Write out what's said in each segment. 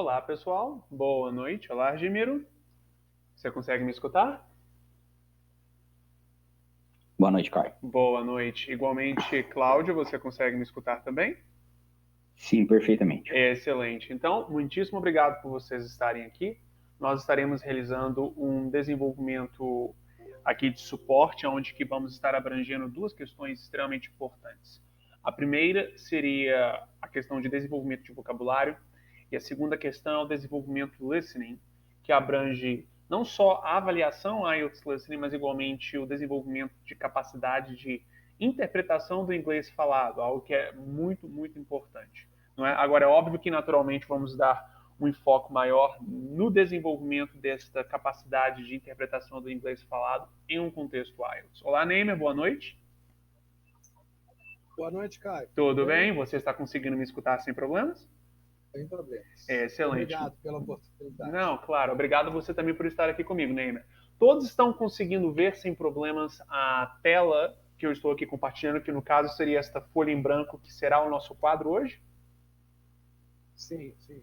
Olá, pessoal. Boa noite. Olá, Argemiro. Você consegue me escutar? Boa noite, Caio. Boa noite. Igualmente, Cláudio, você consegue me escutar também? Sim, perfeitamente. Excelente. Então, muitíssimo obrigado por vocês estarem aqui. Nós estaremos realizando um desenvolvimento aqui de suporte, onde que vamos estar abrangendo duas questões extremamente importantes. A primeira seria a questão de desenvolvimento de vocabulário, e a segunda questão é o desenvolvimento listening, que abrange não só a avaliação IELTS listening, mas igualmente o desenvolvimento de capacidade de interpretação do inglês falado, algo que é muito, muito importante. Não é? Agora, é óbvio que naturalmente vamos dar um enfoque maior no desenvolvimento desta capacidade de interpretação do inglês falado em um contexto IELTS. Olá, Neymer, boa noite. Boa noite, Caio. Tudo bem? Você está conseguindo me escutar sem problemas? Sem problemas. Excelente. Obrigado pela oportunidade. Não, claro. Obrigado você também por estar aqui comigo, Neymer. Todos estão conseguindo ver sem problemas a tela que eu estou aqui compartilhando, que no caso seria esta folha em branco que será o nosso quadro hoje? Sim, sim.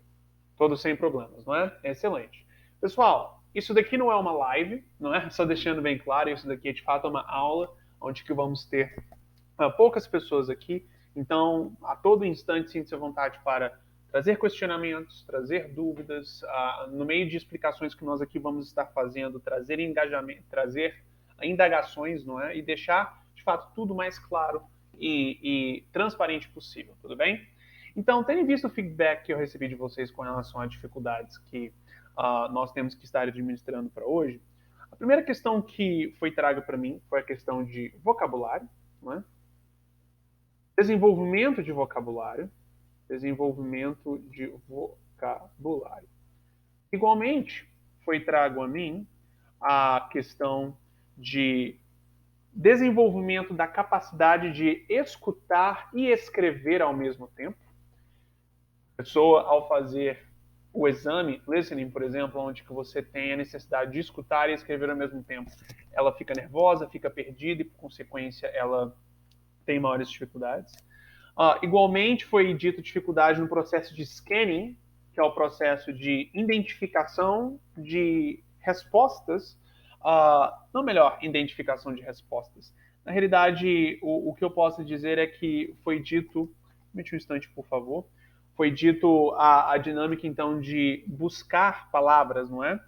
Todos sem problemas, não é? Excelente. Pessoal, isso daqui não é uma live, não é? Só deixando bem claro, isso daqui é de fato uma aula, onde que vamos ter poucas pessoas aqui. Então, a todo instante, sinta-se à vontade para trazer questionamentos, trazer dúvidas, no meio de explicações que nós aqui vamos estar fazendo, trazer engajamento, trazer indagações, não é? E deixar, de fato, tudo mais claro e transparente possível, tudo bem? Então, tendo visto o feedback que eu recebi de vocês com relação às dificuldades que nós temos que estar administrando para hoje, a primeira questão que foi traga para mim foi a questão de vocabulário, não é? Desenvolvimento de vocabulário. Desenvolvimento de vocabulário. Igualmente, foi trago a mim a questão de desenvolvimento da capacidade de escutar e escrever ao mesmo tempo. A pessoa, ao fazer o exame, listening, por exemplo, onde que você tem a necessidade de escutar e escrever ao mesmo tempo, ela fica nervosa, fica perdida e, por consequência, ela tem maiores dificuldades. Igualmente, foi dito dificuldade no processo de scanning, que é o processo de identificação de respostas, não melhor, identificação de respostas. Na realidade, o que eu posso dizer é que foi dito, permite um instante, por favor, foi dito a dinâmica, então, de buscar palavras, não é?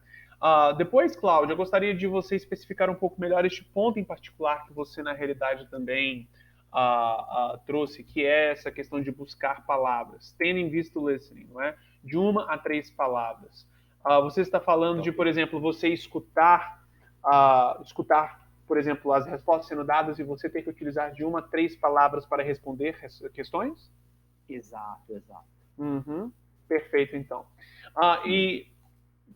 Depois, Cláudia, eu gostaria de você especificar um pouco melhor este ponto em particular que você, na realidade, também trouxe, que é essa questão de buscar palavras, tendo em vista o listening, não é? De 1 a 3 palavras. Você está falando de, por exemplo, você escutar, por exemplo, as respostas sendo dadas e você ter que utilizar de 1 a 3 palavras para responder questões? Exato, exato. Uhum. Perfeito, então.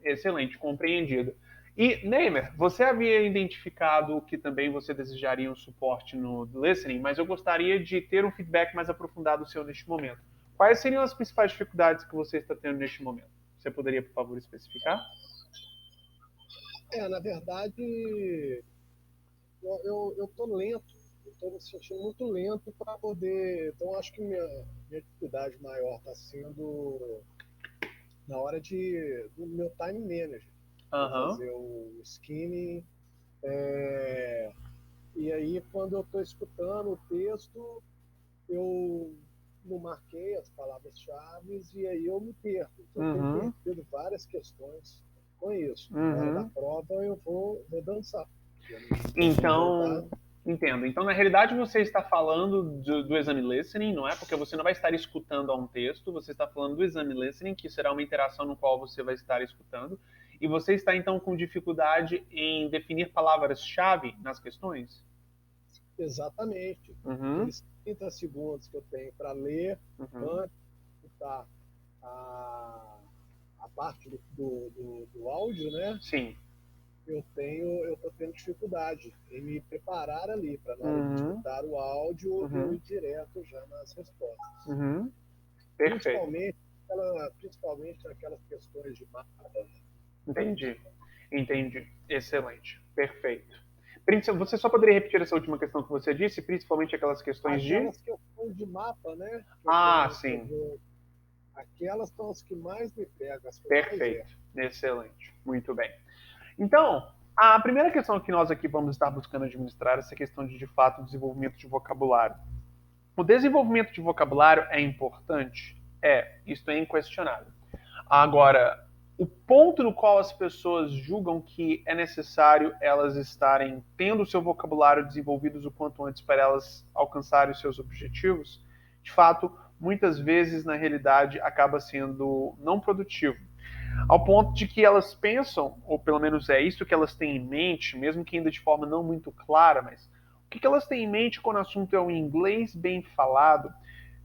Excelente, compreendido. E, Neymer, você havia identificado que também você desejaria um suporte no listening, mas eu gostaria de ter um feedback mais aprofundado seu neste momento. Quais seriam as principais dificuldades que você está tendo neste momento? Você poderia, por favor, especificar? Na verdade, eu tô lento. Eu tô me sentindo muito lento para poder. Então, acho que minha dificuldade maior está sendo na hora do meu time manager. Fazer o skimming. E aí, quando eu estou escutando o texto, eu não marquei as palavras-chave e aí eu me perco. Então, eu tenho perdido várias questões com isso. Na hora da prova, eu vou dançar. Então, entendo. Então, na realidade, você está falando do exame listening, não é? Porque você não vai estar escutando a um texto, você está falando do exame listening, que será uma interação no qual você vai estar escutando. E você está, então, com dificuldade em definir palavras-chave nas questões? Exatamente. Aqueles 30 segundos que eu tenho para ler, antes de escutar a parte do áudio, né? Sim. Eu estou tendo dificuldade em me preparar ali para na hora de escutar o áudio eu ir direto já nas respostas. Perfeito. Principalmente aquelas questões de mapa. Entendi. Excelente. Perfeito. Você só poderia repetir essa última questão que você disse, principalmente aquelas questões Aquelas questões de mapa, né? Sim. aquelas são as que mais me pegam. As que Perfeito, excelente, muito bem. Então, a primeira questão que nós aqui vamos estar buscando administrar é essa questão de fato, desenvolvimento de vocabulário. O desenvolvimento de vocabulário é importante? Isso é inquestionável. Agora, o ponto no qual as pessoas julgam que é necessário elas estarem tendo o seu vocabulário desenvolvido o quanto antes para elas alcançarem os seus objetivos, de fato, muitas vezes, na realidade, acaba sendo não produtivo. Ao ponto de que elas pensam, ou pelo menos é isso que elas têm em mente, mesmo que ainda de forma não muito clara, mas o que elas têm em mente quando o assunto é o inglês bem falado?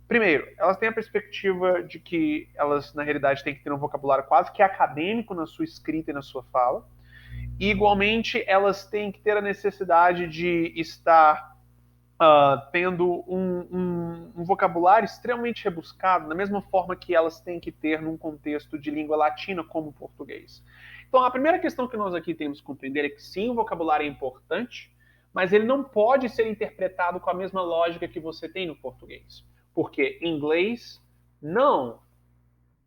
Primeiro, elas têm a perspectiva de que elas, na realidade, têm que ter um vocabulário quase que acadêmico na sua escrita e na sua fala. E, igualmente, elas têm que ter a necessidade de estar tendo um vocabulário extremamente rebuscado, da mesma forma que elas têm que ter num contexto de língua latina como o português. Então, a primeira questão que nós aqui temos que compreender é que sim, o vocabulário é importante, mas ele não pode ser interpretado com a mesma lógica que você tem no português. Porque inglês não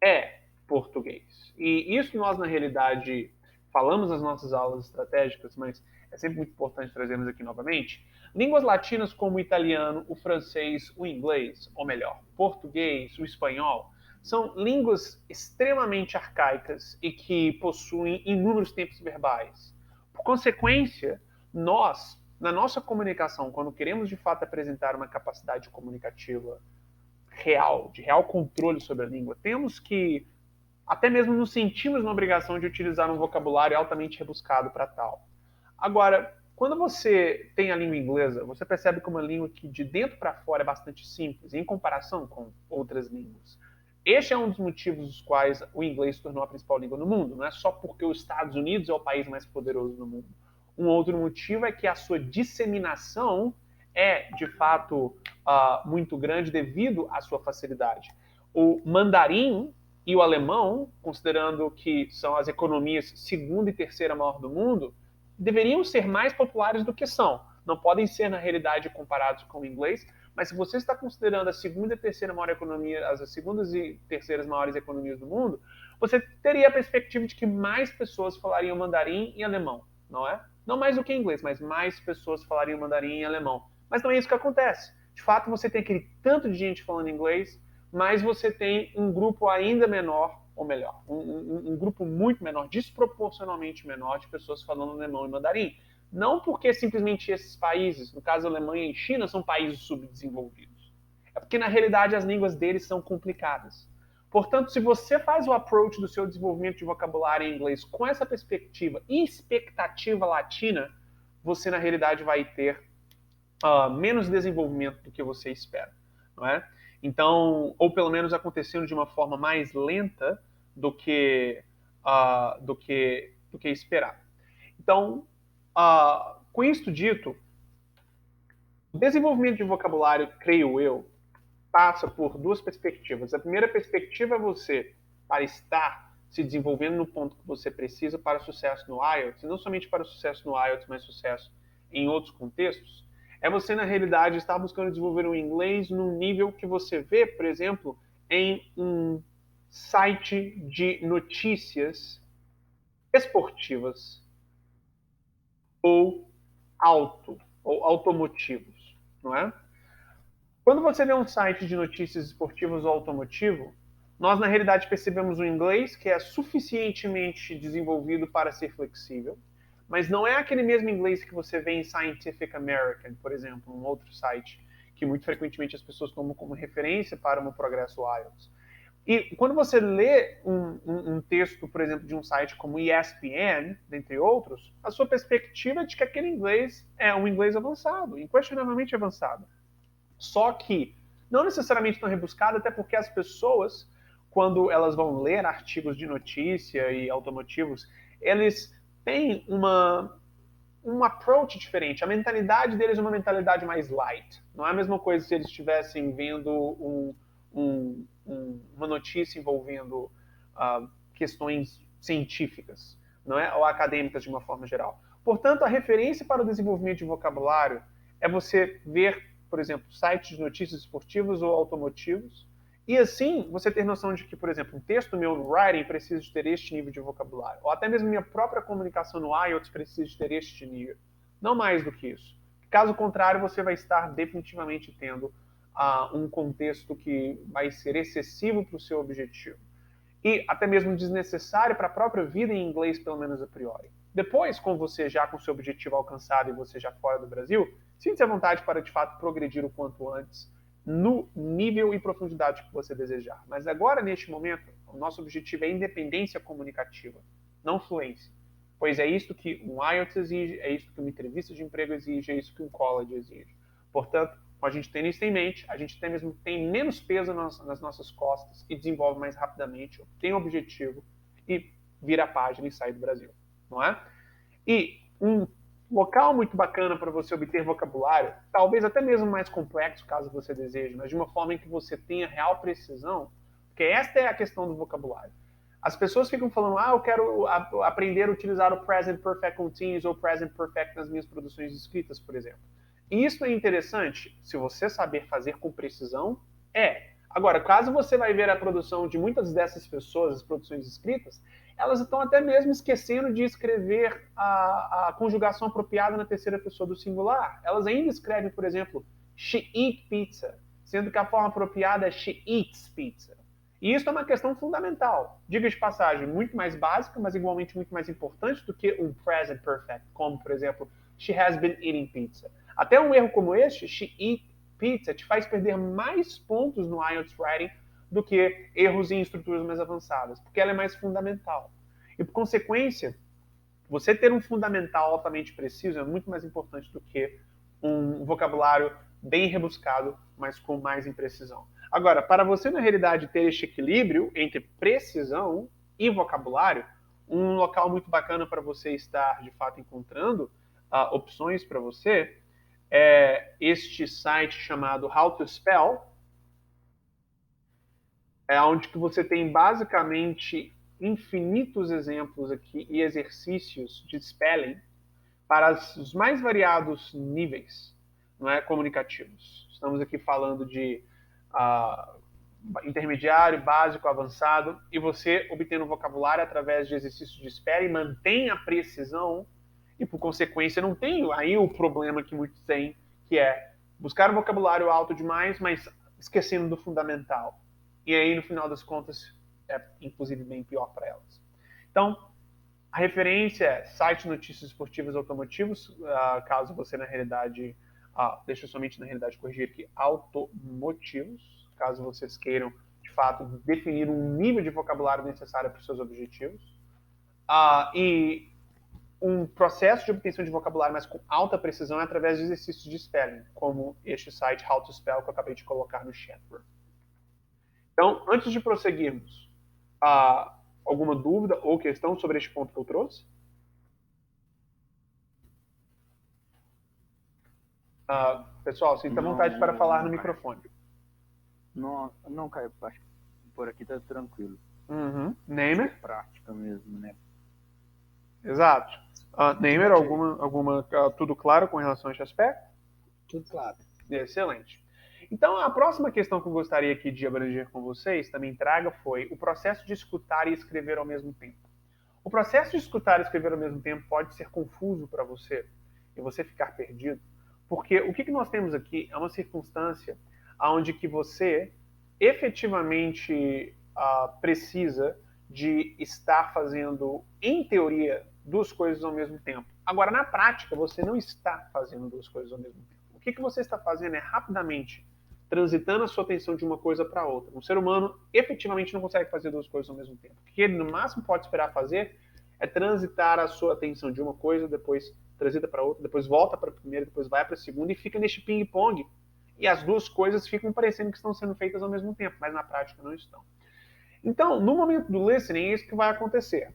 é português. E isso nós, na realidade, falamos nas nossas aulas estratégicas, mas é sempre muito importante trazermos aqui novamente. Línguas latinas como o italiano, o francês, o inglês, ou melhor, português, o espanhol, são línguas extremamente arcaicas e que possuem inúmeros tempos verbais. Por consequência, nós, na nossa comunicação, quando queremos de fato apresentar uma capacidade comunicativa real, de real controle sobre a língua, temos que até mesmo nos sentimos na obrigação de utilizar um vocabulário altamente rebuscado para tal. Agora, quando você tem a língua inglesa, você percebe que é uma língua que de dentro para fora é bastante simples, em comparação com outras línguas. Este é um dos motivos dos quais o inglês se tornou a principal língua no mundo. Não é só porque os Estados Unidos é o país mais poderoso do mundo. Um outro motivo é que a sua disseminação é, de fato, muito grande devido à sua facilidade. O mandarim e o alemão, considerando que são as economias segunda e terceira maior do mundo, deveriam ser mais populares do que são. Não podem ser, na realidade, comparados com o inglês, mas se você está considerando a segunda e terceira maior economia, as segundas e terceiras maiores economias do mundo, você teria a perspectiva de que mais pessoas falariam mandarim e alemão, não é? Não mais do que inglês, mas mais pessoas falariam mandarim e alemão. Mas não é isso que acontece. De fato, você tem aquele tanto de gente falando inglês, mas você tem um grupo ainda menor, ou melhor, um grupo muito menor, desproporcionalmente menor, de pessoas falando alemão e mandarim. Não porque simplesmente esses países, no caso Alemanha e China, são países subdesenvolvidos. É porque, na realidade, as línguas deles são complicadas. Portanto, se você faz o approach do seu desenvolvimento de vocabulário em inglês com essa perspectiva e expectativa latina, você, na realidade, vai ter menos desenvolvimento do que você espera, não é? Então, ou pelo menos acontecendo de uma forma mais lenta do que esperado. Então, com isto dito, o desenvolvimento de vocabulário, creio eu, passa por duas perspectivas. A primeira perspectiva é você, para estar se desenvolvendo no ponto que você precisa para sucesso no IELTS, e não somente para sucesso no IELTS, mas sucesso em outros contextos, é você, na realidade, estar buscando desenvolver o inglês num nível que você vê, por exemplo, em um site de notícias esportivas ou automotivos, não é? Quando você vê um site de notícias esportivas ou automotivo, nós, na realidade, percebemos um inglês que é suficientemente desenvolvido para ser flexível, mas não é aquele mesmo inglês que você vê em Scientific American, por exemplo, um outro site que muito frequentemente as pessoas tomam como referência para o progresso IELTS. E quando você lê um texto, por exemplo, de um site como ESPN, dentre outros, a sua perspectiva é de que aquele inglês é um inglês avançado, inquestionavelmente avançado. Só que não necessariamente tão rebuscado, até porque as pessoas, quando elas vão ler artigos de notícia e automotivos, eles têm um approach diferente. A mentalidade deles é uma mentalidade mais light. Não é a mesma coisa se eles estivessem vendo uma notícia envolvendo questões científicas, não é? Ou acadêmicas de uma forma geral. Portanto, a referência para o desenvolvimento de vocabulário é você ver, por exemplo, sites de notícias esportivas ou automotivos E assim, você ter noção de que, por exemplo, um texto meu no writing precisa de ter este nível de vocabulário. Ou até mesmo minha própria comunicação no IELTS precisa de ter este nível. Não mais do que isso. Caso contrário, você vai estar definitivamente tendo um contexto que vai ser excessivo para o seu objetivo. E até mesmo desnecessário para a própria vida em inglês, pelo menos a priori. Depois, com você já com seu objetivo alcançado e você já fora do Brasil, sinta-se à vontade para, de fato, progredir o quanto antes no nível e profundidade que você desejar. Mas agora, neste momento, o nosso objetivo é independência comunicativa, não fluência. Pois é isso que um IELTS exige, é isso que uma entrevista de emprego exige, é isso que um college exige. Portanto, com a gente tendo isso em mente, a gente tem menos peso nas nossas costas e desenvolve mais rapidamente, tem um objetivo e vira a página e sai do Brasil, não é? E um local muito bacana para você obter vocabulário, talvez até mesmo mais complexo, caso você deseje, mas de uma forma em que você tenha real precisão, porque esta é a questão do vocabulário. As pessoas ficam falando, eu quero aprender a utilizar o Present Perfect Continuous ou Present Perfect nas minhas produções escritas, por exemplo. E isso é interessante, se você saber fazer com precisão, Agora, caso você vai ver a produção de muitas dessas pessoas, as produções escritas, elas estão até mesmo esquecendo de escrever a conjugação apropriada na terceira pessoa do singular. Elas ainda escrevem, por exemplo, she eat pizza, sendo que a forma apropriada é she eats pizza. E isso é uma questão fundamental. Diga de passagem, muito mais básica, mas igualmente muito mais importante do que um present perfect, como, por exemplo, she has been eating pizza. Até um erro como este, she eat pizza, te faz perder mais pontos no IELTS Writing do que erros em estruturas mais avançadas, porque ela é mais fundamental. E, por consequência, você ter um fundamental altamente preciso é muito mais importante do que um vocabulário bem rebuscado, mas com mais imprecisão. Agora, para você, na realidade, ter este equilíbrio entre precisão e vocabulário, um local muito bacana para você estar, de fato, encontrando opções para você é este site chamado How to Spell, onde que você tem basicamente infinitos exemplos aqui e exercícios de spelling para os mais variados níveis, não é, comunicativos. Estamos aqui falando de intermediário, básico, avançado, e você obtendo vocabulário através de exercícios de spelling mantém a precisão e, por consequência, não tem aí o problema que muitos têm, que é buscar um vocabulário alto demais, mas esquecendo do fundamental. E aí, no final das contas, é inclusive bem pior para elas. Então, a referência é site Notícias Esportivas Automotivos, caso você, na realidade, deixa eu somente, na realidade, corrigir aqui, automotivos, caso vocês queiram, de fato, definir um nível de vocabulário necessário para os seus objetivos. E um processo de obtenção de vocabulário, mas com alta precisão, é através de exercícios de spelling, como este site How to Spell, que eu acabei de colocar no chat. Então, antes de prosseguirmos, alguma dúvida ou questão sobre este ponto que eu trouxe? Pessoal, sinta vontade para falar no microfone. Não, Caio, acho que por aqui tá tranquilo. Neymer? É prática mesmo, né? Exato. Neymer, tudo claro com relação a este aspecto? Tudo claro. Excelente. Então, a próxima questão que eu gostaria aqui de abranger com vocês, também traga, foi o processo de escutar e escrever ao mesmo tempo. O processo de escutar e escrever ao mesmo tempo pode ser confuso para você e você ficar perdido, porque o que nós temos aqui é uma circunstância onde que você efetivamente precisa de estar fazendo, em teoria, duas coisas ao mesmo tempo. Agora, na prática, você não está fazendo duas coisas ao mesmo tempo. O que você está fazendo é rapidamente transitando a sua atenção de uma coisa para outra. Um ser humano efetivamente não consegue fazer duas coisas ao mesmo tempo. O que ele no máximo pode esperar fazer é transitar a sua atenção de uma coisa, depois transita para outra, depois volta para a primeira, depois vai para a segunda e fica neste ping-pong. E as duas coisas ficam parecendo que estão sendo feitas ao mesmo tempo, mas na prática não estão. Então, no momento do listening, é isso que vai acontecer.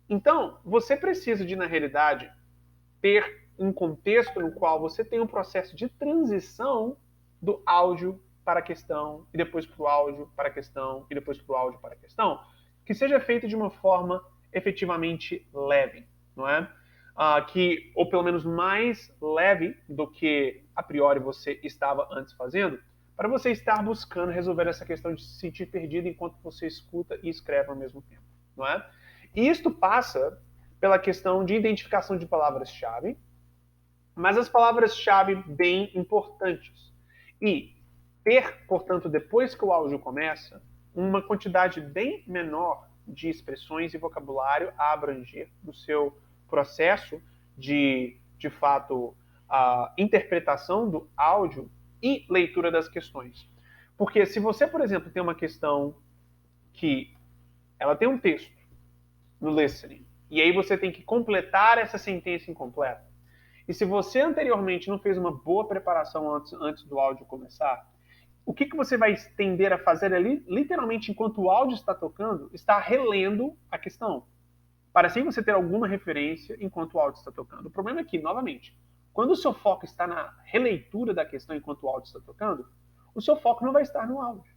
Então, você precisa de, na realidade, ter um contexto no qual você tem um processo de transição do áudio para a questão, e depois para o áudio para a questão, e depois para o áudio para a questão, que seja feito de uma forma efetivamente leve, não é? Ou pelo menos mais leve do que a priori você estava antes fazendo, para você estar buscando resolver essa questão de se sentir perdido enquanto você escuta e escreve ao mesmo tempo, não é? E isto passa pela questão de identificação de palavras-chave, mas as palavras-chave bem importantes. E ter, portanto, depois que o áudio começa, uma quantidade bem menor de expressões e vocabulário a abranger no seu processo de fato, a interpretação do áudio e leitura das questões. Porque se você, por exemplo, tem uma questão que ela tem um texto no listening, e aí você tem que completar essa sentença incompleta, e se você anteriormente não fez uma boa preparação antes do áudio começar, o que você vai tender a fazer ali, literalmente, enquanto o áudio está tocando, está relendo a questão, para assim você ter alguma referência enquanto o áudio está tocando. O problema é que, novamente, quando o seu foco está na releitura da questão enquanto o áudio está tocando, o seu foco não vai estar no áudio.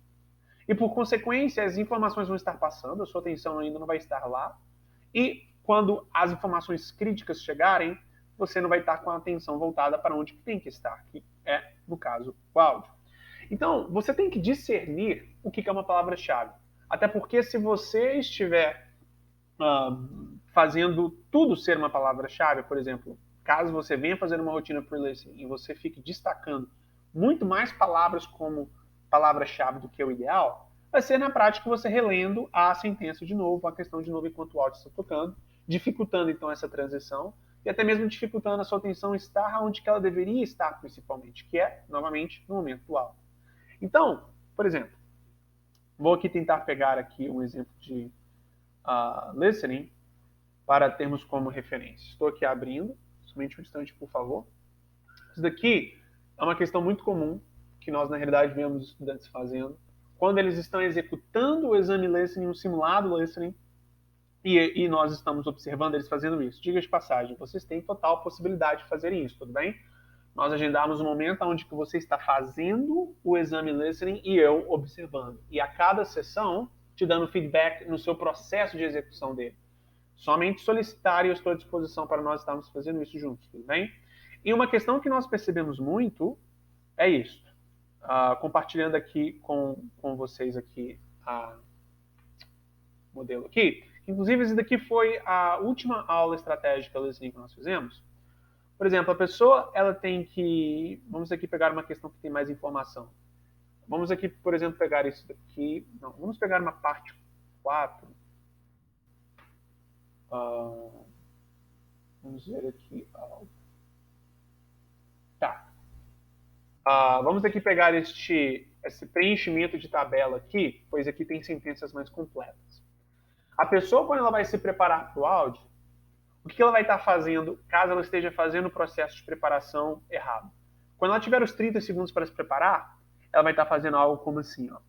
E, por consequência, as informações vão estar passando, a sua atenção ainda não vai estar lá, e quando as informações críticas chegarem, você não vai estar com a atenção voltada para onde tem que estar, que é, no caso, o áudio. Então, você tem que discernir o que é uma palavra-chave. Até porque se você estiver fazendo tudo ser uma palavra-chave, por exemplo, caso você venha fazer uma rotina por listening e você fique destacando muito mais palavras como palavra-chave do que o ideal, vai ser na prática você relendo a sentença de novo, a questão de novo enquanto o áudio está tocando, dificultando então essa transição e até mesmo dificultando a sua atenção estar onde que ela deveria estar principalmente, que é, novamente, no momento do áudio. Então, por exemplo, vou aqui tentar pegar aqui um exemplo de listening para termos como referência. Estou aqui abrindo, somente um instante, por favor. Isso daqui é uma questão muito comum que nós, na realidade, vemos estudantes fazendo quando eles estão executando o exame listening, um simulado listening, e nós estamos observando eles fazendo isso. Diga de passagem, vocês têm total possibilidade de fazerem isso, tudo bem? Nós agendamos um momento onde que você está fazendo o exame listening e eu observando. E a cada sessão, te dando feedback no seu processo de execução dele. Somente solicitar e eu estou à disposição para nós estarmos fazendo isso juntos, tudo bem? E uma questão que nós percebemos muito é isso. Compartilhando aqui com vocês aqui a modelo aqui. Inclusive, esse daqui foi a última aula estratégica listening que nós fizemos. Por exemplo, a pessoa ela tem que... Vamos aqui pegar uma questão que tem mais informação. Vamos aqui, por exemplo, pegar isso daqui. Não, vamos pegar uma parte 4. Vamos ver aqui. Tá. Vamos aqui pegar esse preenchimento de tabela aqui, pois aqui tem sentenças mais completas. A pessoa, quando ela vai se preparar para o áudio, o que ela vai estar fazendo, caso ela esteja fazendo o processo de preparação errado? Quando ela tiver os 30 segundos para se preparar, ela vai estar fazendo algo como assim, ó.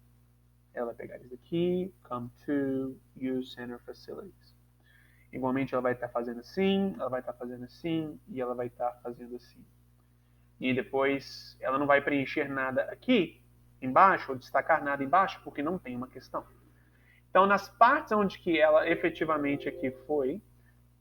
Ela vai pegar isso aqui, come to, use center facilities. Igualmente, ela vai estar fazendo assim, ela vai estar fazendo assim, e ela vai estar fazendo assim. E depois, ela não vai preencher nada aqui embaixo, ou destacar nada embaixo, porque não tem uma questão. Então, nas partes onde que ela efetivamente aqui foi,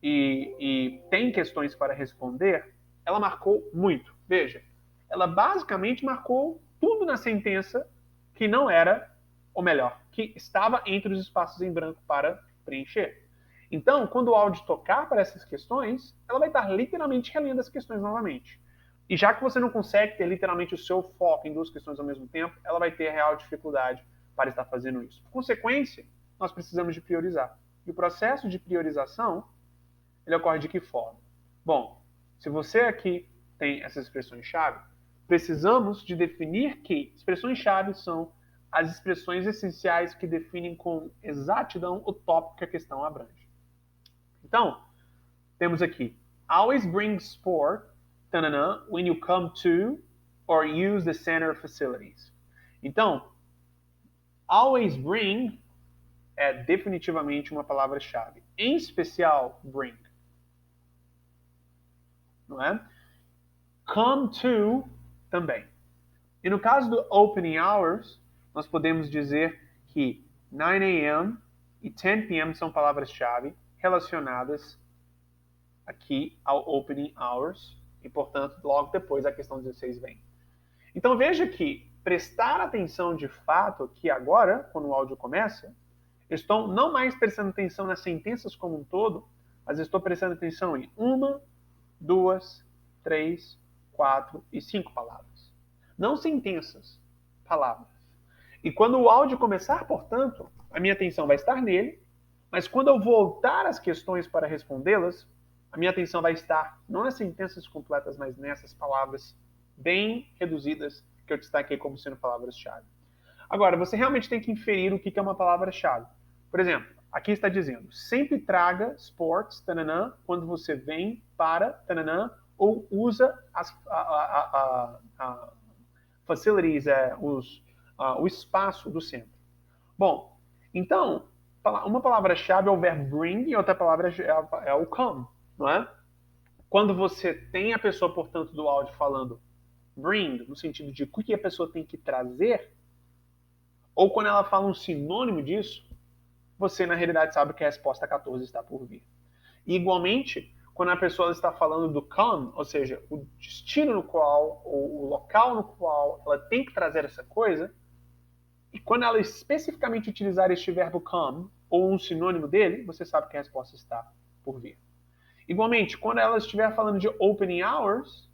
e tem questões para responder, ela marcou muito. Veja, ela basicamente marcou tudo na sentença que não era, ou melhor, que estava entre os espaços em branco para preencher. Então, quando o áudio tocar para essas questões, ela vai estar literalmente relendo as questões novamente. E já que você não consegue ter literalmente o seu foco em duas questões ao mesmo tempo, ela vai ter real dificuldade para estar fazendo isso. Por consequência, nós precisamos de priorizar. E o processo de priorização ele ocorre de que forma? Bom, se você aqui tem essas expressões-chave, precisamos de definir que expressões-chave são as expressões essenciais que definem com exatidão o tópico que a questão abrange. Então, temos aqui, always bring sport when you come to or use the center facilities. Então, always bring é definitivamente uma palavra-chave. Em especial, bring. Não é? Come to também. E no caso do opening hours, nós podemos dizer que 9 a.m. e 10 p.m. são palavras-chave relacionadas aqui ao opening hours e, portanto, logo depois a questão 16 vem. Então veja que prestar atenção de fato aqui agora, quando o áudio começa, eu estou não mais prestando atenção nas sentenças como um todo, mas estou prestando atenção em 1, 2, 3, 4 e 5 palavras. Não sentenças, palavras. E quando o áudio começar, portanto, a minha atenção vai estar nele, mas quando eu voltar às questões para respondê-las, a minha atenção vai estar não nas sentenças completas, mas nessas palavras bem reduzidas que eu destaquei como sendo palavras-chave. Agora, você realmente tem que inferir o que é uma palavra-chave. Por exemplo, aqui está dizendo, sempre traga sports, tananã, quando você vem para, tananã, ou usa as facilities, o espaço do centro. Bom, então, uma palavra-chave é o verbo bring e outra palavra é o come, não é? Quando você tem a pessoa, portanto, do áudio falando bring, no sentido de o que a pessoa tem que trazer, ou quando ela fala um sinônimo disso, você, na realidade, sabe que a resposta 14 está por vir. E, igualmente, quando a pessoa está falando do come, ou seja, o destino no qual, ou o local no qual ela tem que trazer essa coisa, e quando ela especificamente utilizar este verbo come, ou um sinônimo dele, você sabe que a resposta está por vir. Igualmente, quando ela estiver falando de opening hours,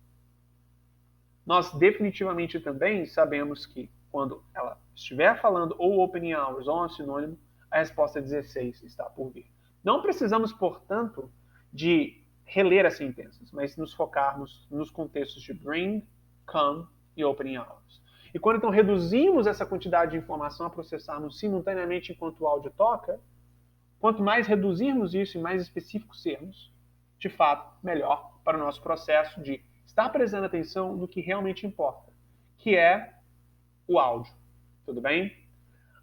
nós definitivamente também sabemos que quando ela estiver falando ou opening hours ou um sinônimo, a resposta 16 está por vir. Não precisamos, portanto, de reler as sentenças, mas nos focarmos nos contextos de bring, come e opening hours. E quando então reduzimos essa quantidade de informação a processarmos simultaneamente enquanto o áudio toca, quanto mais reduzirmos isso e mais específicos sermos, de fato, melhor para o nosso processo de estar prestando atenção no que realmente importa, que é o áudio. Tudo bem?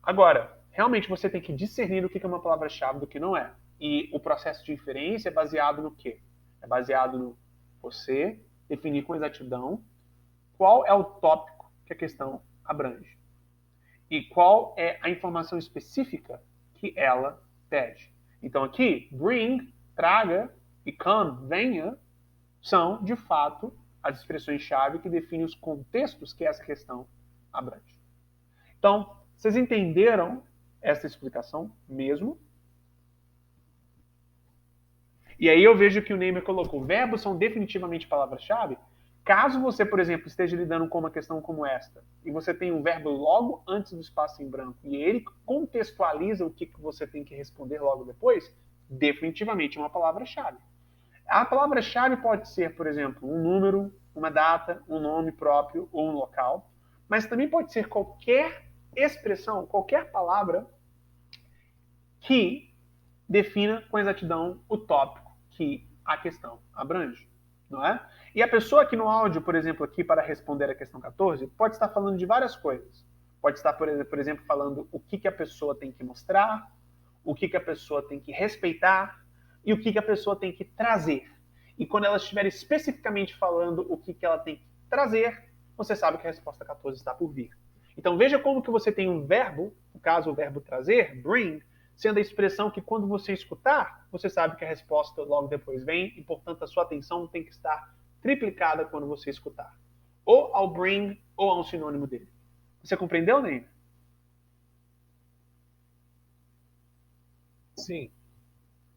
Agora, realmente você tem que discernir o que é uma palavra-chave do que não é. E o processo de inferência é baseado no quê? É baseado no você definir com exatidão qual é o tópico que a questão abrange e qual é a informação específica que ela pede. Então aqui, bring, traga, e come, venha, são, de fato, as expressões-chave que definem os contextos que essa questão abrange. Então, vocês entenderam essa explicação mesmo? E aí eu vejo que o Neymer colocou, verbos são definitivamente palavras-chave. Caso você, por exemplo, esteja lidando com uma questão como esta, e você tem um verbo logo antes do espaço em branco, e ele contextualiza o que você tem que responder logo depois, definitivamente é uma palavra-chave. A palavra-chave pode ser, por exemplo, um número, uma data, um nome próprio ou um local, mas também pode ser qualquer expressão, qualquer palavra que defina com exatidão o tópico que a questão abrange, não é? E a pessoa aqui no áudio, por exemplo, aqui para responder a questão 14, pode estar falando de várias coisas. Pode estar, por exemplo, falando o que a pessoa tem que mostrar, o que a pessoa tem que respeitar e o que a pessoa tem que trazer. E quando ela estiver especificamente falando o que ela tem que trazer, você sabe que a resposta 14 está por vir. Então veja como que você tem um verbo, no caso o verbo trazer, bring, sendo a expressão que quando você escutar, você sabe que a resposta logo depois vem e, portanto, a sua atenção tem que estar triplicada quando você escutar. Ou ao bring ou a um sinônimo dele. Você compreendeu, Ney? Sim.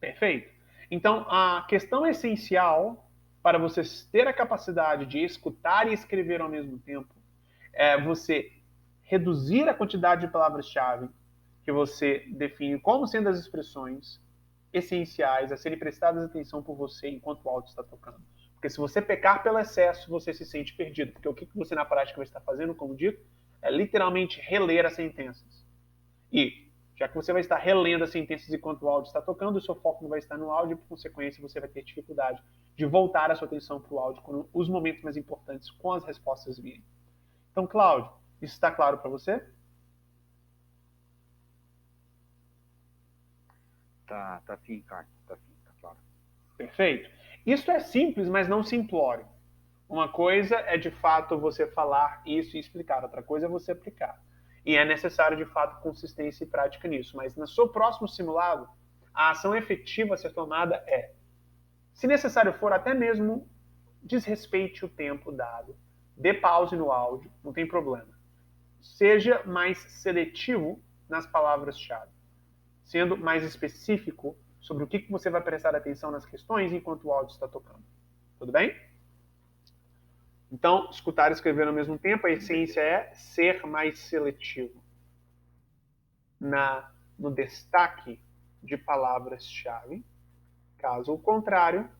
Perfeito. Então, a questão essencial para você ter a capacidade de escutar e escrever ao mesmo tempo é você reduzir a quantidade de palavras-chave que você define como sendo as expressões essenciais a serem prestadas atenção por você enquanto o áudio está tocando. Porque se você pecar pelo excesso, você se sente perdido. Porque o que você na prática vai estar fazendo, como dito, é literalmente reler as sentenças. E, já que você vai estar relendo as sentenças enquanto o áudio está tocando, o seu foco não vai estar no áudio, por consequência, você vai ter dificuldade de voltar a sua atenção para o áudio quando os momentos mais importantes com as respostas virem. Então, Cláudio, isso está claro para você? Tá sim, cara. Tá claro. Perfeito. Isso é simples, mas não simplório. Uma coisa é, de fato, você falar isso e explicar. Outra coisa é você aplicar. E é necessário, de fato, consistência e prática nisso. Mas no seu próximo simulado, a ação efetiva a ser tomada é, se necessário for, até mesmo desrespeite o tempo dado. Dê pause no áudio, não tem problema. seja mais seletivo nas palavras-chave, sendo mais específico sobre o que você vai prestar atenção nas questões enquanto o áudio está tocando. Tudo bem? Então, escutar e escrever ao mesmo tempo, a essência é ser mais seletivo no destaque de palavras-chave. Caso contrário,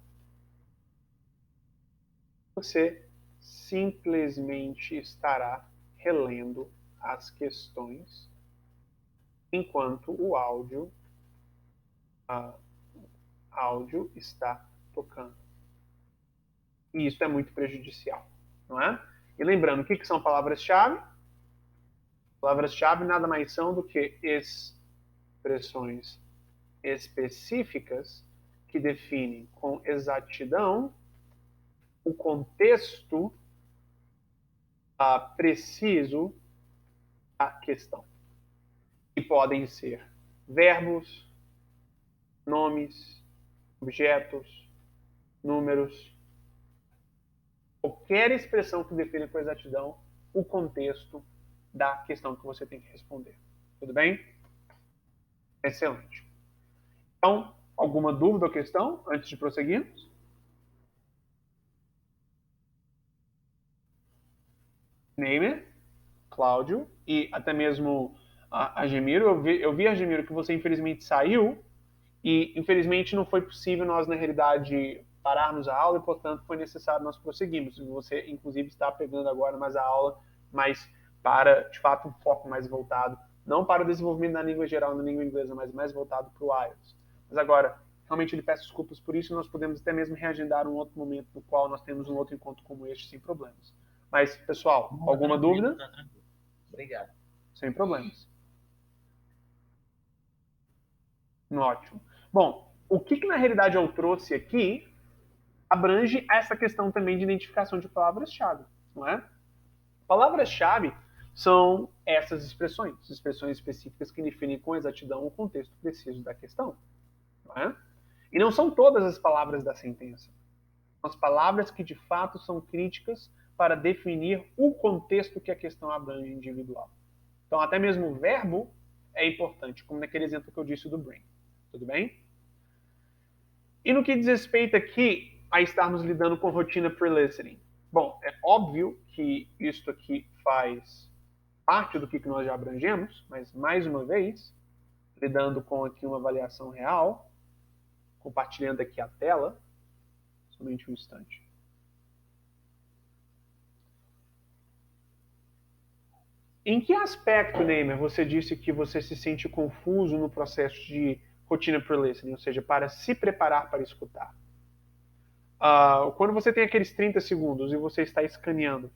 você simplesmente estará relendo as questões enquanto o áudio está tocando. E isso é muito prejudicial, não é? E lembrando, o que são palavras-chave? Palavras-chave nada mais são do que expressões específicas que definem com exatidão o contexto preciso da questão. E podem ser verbos, nomes, objetos, números, qualquer expressão que define com exatidão o contexto da questão que você tem que responder. Tudo bem? Excelente. Então, alguma dúvida ou questão antes de prosseguirmos? Neymer, Cláudio e até mesmo a Gemiro. Eu vi, Gemiro, que você infelizmente saiu e infelizmente não foi possível nós, na realidade, pararmos a aula e, portanto, foi necessário nós prosseguirmos. Você, inclusive, está pegando agora mais a aula, mas para, de fato, um foco mais voltado, não para o desenvolvimento da língua geral, na língua inglesa, mas mais voltado para o IELTS. Mas agora, realmente lhe peço desculpas por isso, nós podemos até mesmo reagendar um outro momento no qual nós temos um outro encontro como este, sem problemas. Mas, pessoal, alguma dúvida? Tá tranquilo. Obrigado. Sem problemas. Ótimo. Bom, o que na realidade eu trouxe aqui abrange essa questão também de identificação de palavras-chave, não é? Palavras-chave são essas expressões específicas que definem com exatidão o contexto preciso da questão, não é? E não são todas as palavras da sentença. São as palavras que de fato são críticas para definir o contexto que a questão abrange individual. Então, até mesmo o verbo é importante, como naquele exemplo que eu disse do bring. Tudo bem? E no que diz respeito aqui a estarmos lidando com rotina pre-listening? Bom, é óbvio que isso aqui faz parte do que nós já abrangemos, mas, mais uma vez, lidando com aqui uma avaliação real, compartilhando aqui a tela, somente um instante. Em que aspecto, Neymer, você disse que você se sente confuso no processo de rotina pre-listening, ou seja, para se preparar para escutar? Quando você tem aqueles 30 segundos e você está escaneando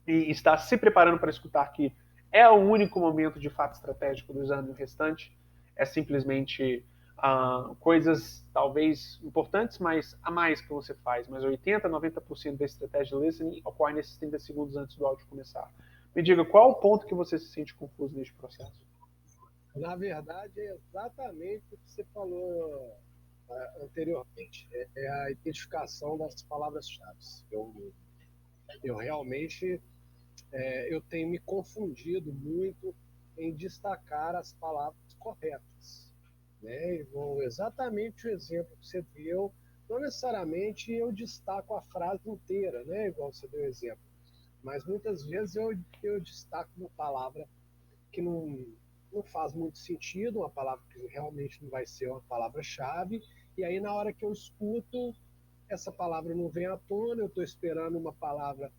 e está se preparando para escutar que é o único momento de fato estratégico do exame, o restante é simplesmente coisas talvez importantes, mas a mais que você faz. Mas 80%, 90% da estratégia de listening ocorre nesses 30 segundos antes do áudio começar. Me diga, qual o ponto que você se sente confuso neste processo? Na verdade, é exatamente o que você falou anteriormente. É a identificação das palavras-chave. Eu realmente eu tenho me confundido muito em destacar as palavras corretas. Né? Exatamente o exemplo que você deu, não necessariamente eu destaco a frase inteira, né? Igual você deu o exemplo. Mas muitas vezes eu destaco uma palavra que não faz muito sentido, uma palavra que realmente não vai ser uma palavra-chave, e aí na hora que eu escuto, essa palavra não vem à tona, eu estou esperando uma palavra,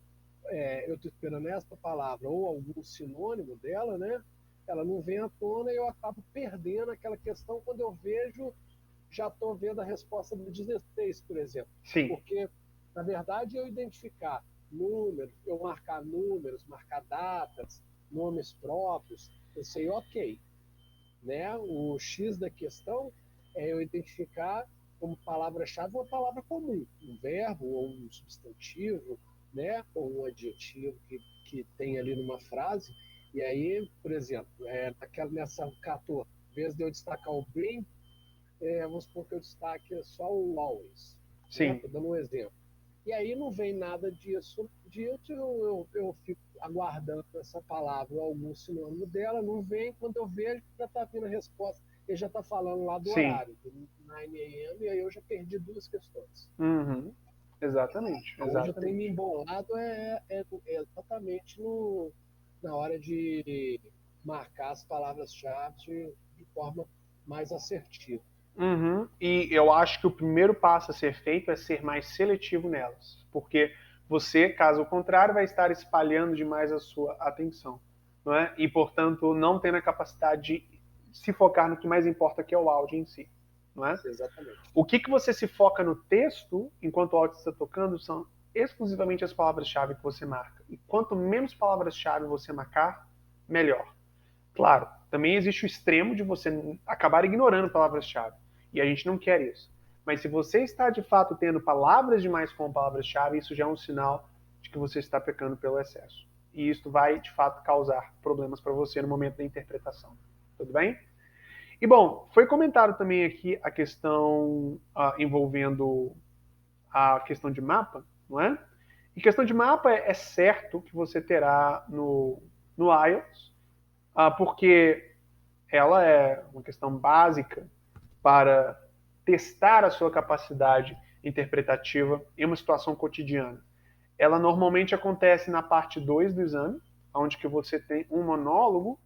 eu estou esperando essa palavra ou algum sinônimo dela, né? Ela não vem à tona e eu acabo perdendo aquela questão quando eu vejo, já estou vendo a resposta do 16, por exemplo. Sim. Porque, na verdade, eu identificar números, eu marcar números, marcar datas, nomes próprios, eu sei, ok. Né? O X da questão é eu identificar como palavra-chave uma palavra comum, um verbo ou um substantivo, né? Ou um adjetivo que tem ali numa frase. E aí, por exemplo, nessa 14, em vez de eu destacar o bring, vamos supor que eu destaque só o always. Sim. Estou dando um exemplo. e aí não vem nada disso dito, eu fico aguardando essa palavra, algum sinônimo dela, não vem, quando eu vejo já está vindo a resposta, ele já está falando lá do Sim. horário, do 9 a.m., e aí eu já perdi duas questões. Uhum. Exatamente. Onde eu tenho Exatamente. me embolado é exatamente na hora de marcar as palavras-chave de forma mais assertiva. Uhum. E eu acho que o primeiro passo a ser feito é ser mais seletivo nelas, porque você, caso contrário, vai estar espalhando demais a sua atenção, não é? E, portanto, não tendo a capacidade de se focar no que mais importa, que é o áudio em si, não é? Exatamente. O que você se foca no texto, enquanto o áudio está tocando, são exclusivamente as palavras-chave que você marca. E quanto menos palavras-chave você marcar, melhor. Claro, também existe o extremo de você acabar ignorando palavras-chave. E a gente não quer isso. Mas se você está de fato tendo palavras demais como palavras-chave, isso já é um sinal de que você está pecando pelo excesso. E isso vai, de fato, causar problemas para você no momento da interpretação. Tudo bem? E bom, foi comentado também aqui a questão envolvendo a questão de mapa, não é? E questão de mapa é certo que você terá no IELTS, porque ela é uma questão básica para testar a sua capacidade interpretativa em uma situação cotidiana. Ela normalmente acontece na parte 2 do exame, onde que você tem um monólogo,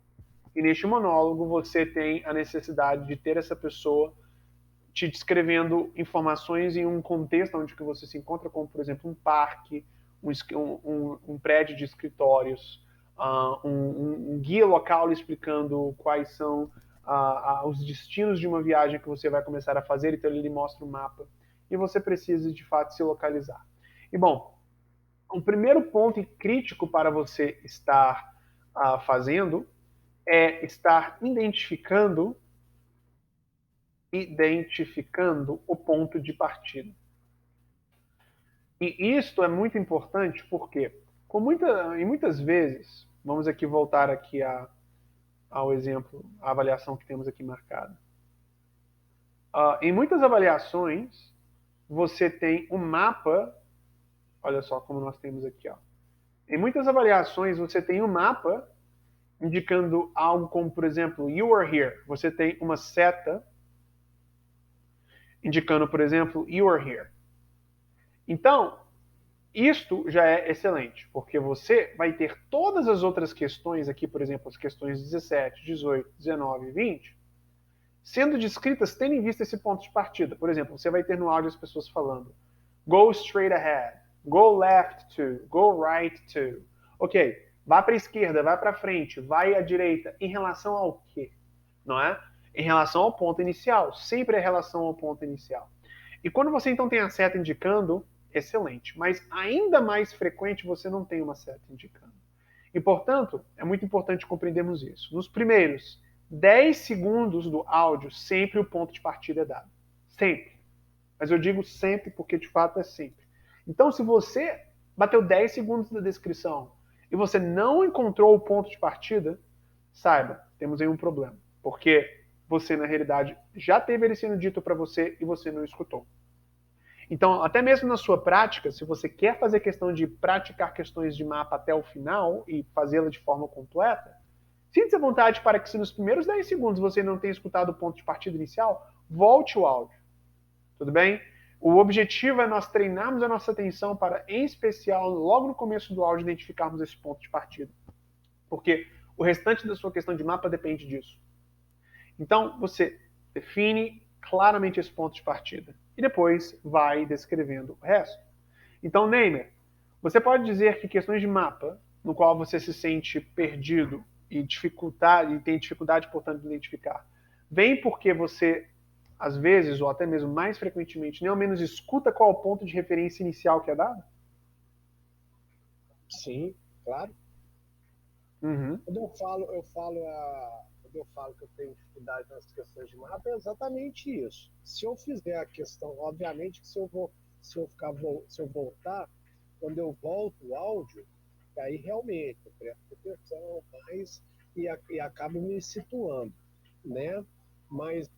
e neste monólogo você tem a necessidade de ter essa pessoa te descrevendo informações em um contexto onde que você se encontra, como, por exemplo, um parque, um prédio de escritórios, um guia local explicando quais são os destinos de uma viagem que você vai começar a fazer, então ele lhe mostra o mapa, e você precisa, de fato, se localizar. E, bom, um primeiro ponto crítico para você estar fazendo é estar identificando o ponto de partida. E isto é muito importante porque, e muitas vezes, vamos aqui voltar aqui ao exemplo, a avaliação que temos aqui marcada. Em muitas avaliações, você tem um mapa, olha só como nós temos aqui, ó. Em muitas avaliações, você tem um mapa indicando algo como, por exemplo, you are here. Você tem uma seta indicando, por exemplo, you are here. Então, isto já é excelente, porque você vai ter todas as outras questões aqui, por exemplo, as questões 17, 18, 19 e 20, sendo descritas tendo em vista esse ponto de partida. Por exemplo, você vai ter no áudio as pessoas falando go straight ahead, go left to, go right to. Ok, vá para a esquerda, vá para frente, vai à direita. Em relação ao quê? Não é? Em relação ao ponto inicial. Sempre é relação ao ponto inicial. E quando você então tem a seta indicando, excelente. Mas ainda mais frequente você não tem uma seta indicando. E, portanto, é muito importante compreendermos isso. Nos primeiros 10 segundos do áudio, sempre o ponto de partida é dado. Sempre. Mas eu digo sempre porque, de fato, é sempre. Então, se você bateu 10 segundos da descrição e você não encontrou o ponto de partida, saiba, temos aí um problema. Porque você, na realidade, já teve ele sendo dito para você e você não escutou. Então, até mesmo na sua prática, se você quer fazer questão de praticar questões de mapa até o final e fazê-la de forma completa, sinta-se à vontade para que, se nos primeiros 10 segundos você não tenha escutado o ponto de partida inicial, volte o áudio. Tudo bem? O objetivo é nós treinarmos a nossa atenção para, em especial, logo no começo do áudio, identificarmos esse ponto de partida. Porque o restante da sua questão de mapa depende disso. Então, você define claramente esse ponto de partida e depois vai descrevendo o resto. Então, Neymer, você pode dizer que questões de mapa, no qual você se sente perdido e tem dificuldade, portanto, de identificar, vem porque você, às vezes, ou até mesmo mais frequentemente, nem ao menos escuta qual é o ponto de referência inicial que é dado? Sim, claro. Uhum. Quando eu falo que eu tenho dificuldade nas questões de mapa, é exatamente isso. Se eu fizer a questão, obviamente que se eu voltar, quando eu volto o áudio, aí realmente eu presto atenção mais e acabo me situando, né? Mas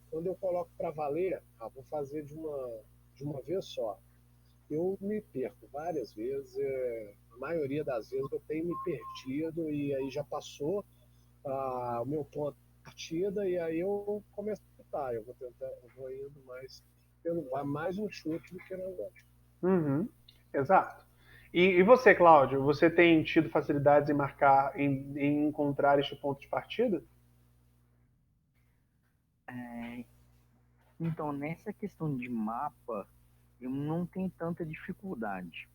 quando eu coloco para valer, vou fazer de uma vez só. eu me perco várias vezes. A maioria das vezes eu tenho me perdido e aí já passou o meu ponto de partida e aí eu começo a tentar. Eu vou tentar, eu vou indo mais no chute do que na lógica. Uhum, exato. E você, Cláudio, você tem tido facilidades em marcar, em encontrar este ponto de partida? Então, nessa questão de mapa, eu não tenho tanta dificuldade.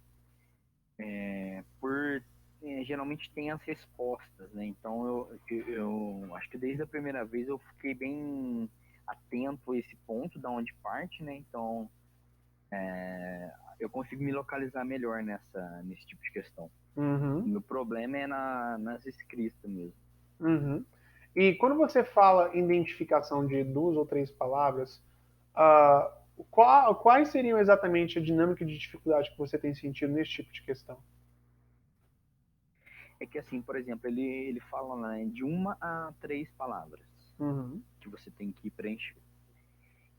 Geralmente tem as respostas, né? Então, eu acho que desde a primeira vez eu fiquei bem atento a esse ponto, da onde parte, né? Então, eu consigo me localizar melhor nesse tipo de questão. O Uhum, meu problema é nas escritas mesmo. uhum. E quando você fala em identificação de duas ou três palavras, quais seriam exatamente a dinâmica de dificuldade que você tem sentido nesse tipo de questão? É que assim, por exemplo, ele fala, né, de 1 a 3 palavras Uhum, que você tem que preencher.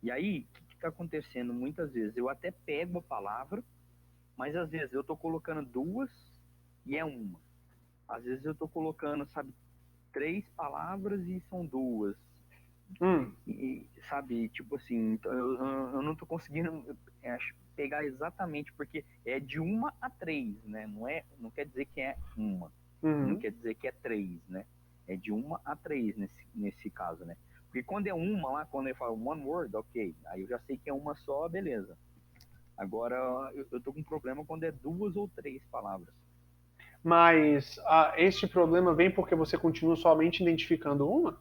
E aí, o que está acontecendo? Muitas vezes eu até pego a palavra, mas às vezes eu estou colocando duas e é uma. Às vezes eu estou colocando, sabe, 3 palavras e são duas. hum, Sabe, tipo assim, então eu não estou conseguindo pegar exatamente, porque é de 1 a 3, né? Não quer dizer que é uma. Não uhum. quer dizer que é 3, né? É de 1 a 3 nesse caso, né? Porque quando é uma lá, quando eu falo one word, ok. Aí eu já sei que é uma só, beleza. Agora eu tô com um problema quando é 2 ou 3 palavras. Mas este problema vem porque você continua somente identificando uma?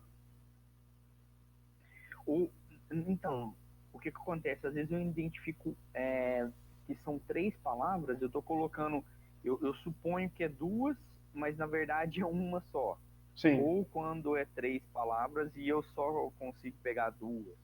Ou, então, o que acontece? Às vezes eu identifico que são 3 palavras, eu tô colocando, eu suponho que é duas, mas na verdade é uma só. Sim. Ou quando é 3 palavras e eu só consigo pegar duas.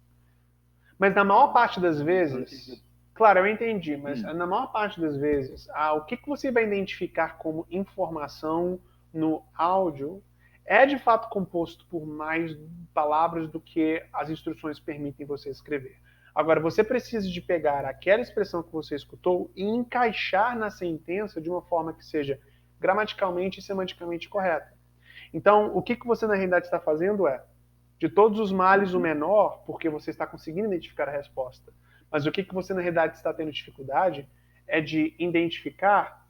Mas na maior parte das Eu não sei se... vezes, claro, eu entendi, mas Hum. na maior parte das vezes, o que você vai identificar como informação no áudio é de fato composto por mais palavras do que as instruções permitem você escrever. Agora, você precisa de pegar aquela expressão que você escutou e encaixar na sentença de uma forma que seja gramaticalmente e semanticamente correta. Então, o que você na realidade está fazendo é, de todos os males, o Uhum. menor, porque você está conseguindo identificar a resposta. Mas o que você na realidade está tendo dificuldade é de identificar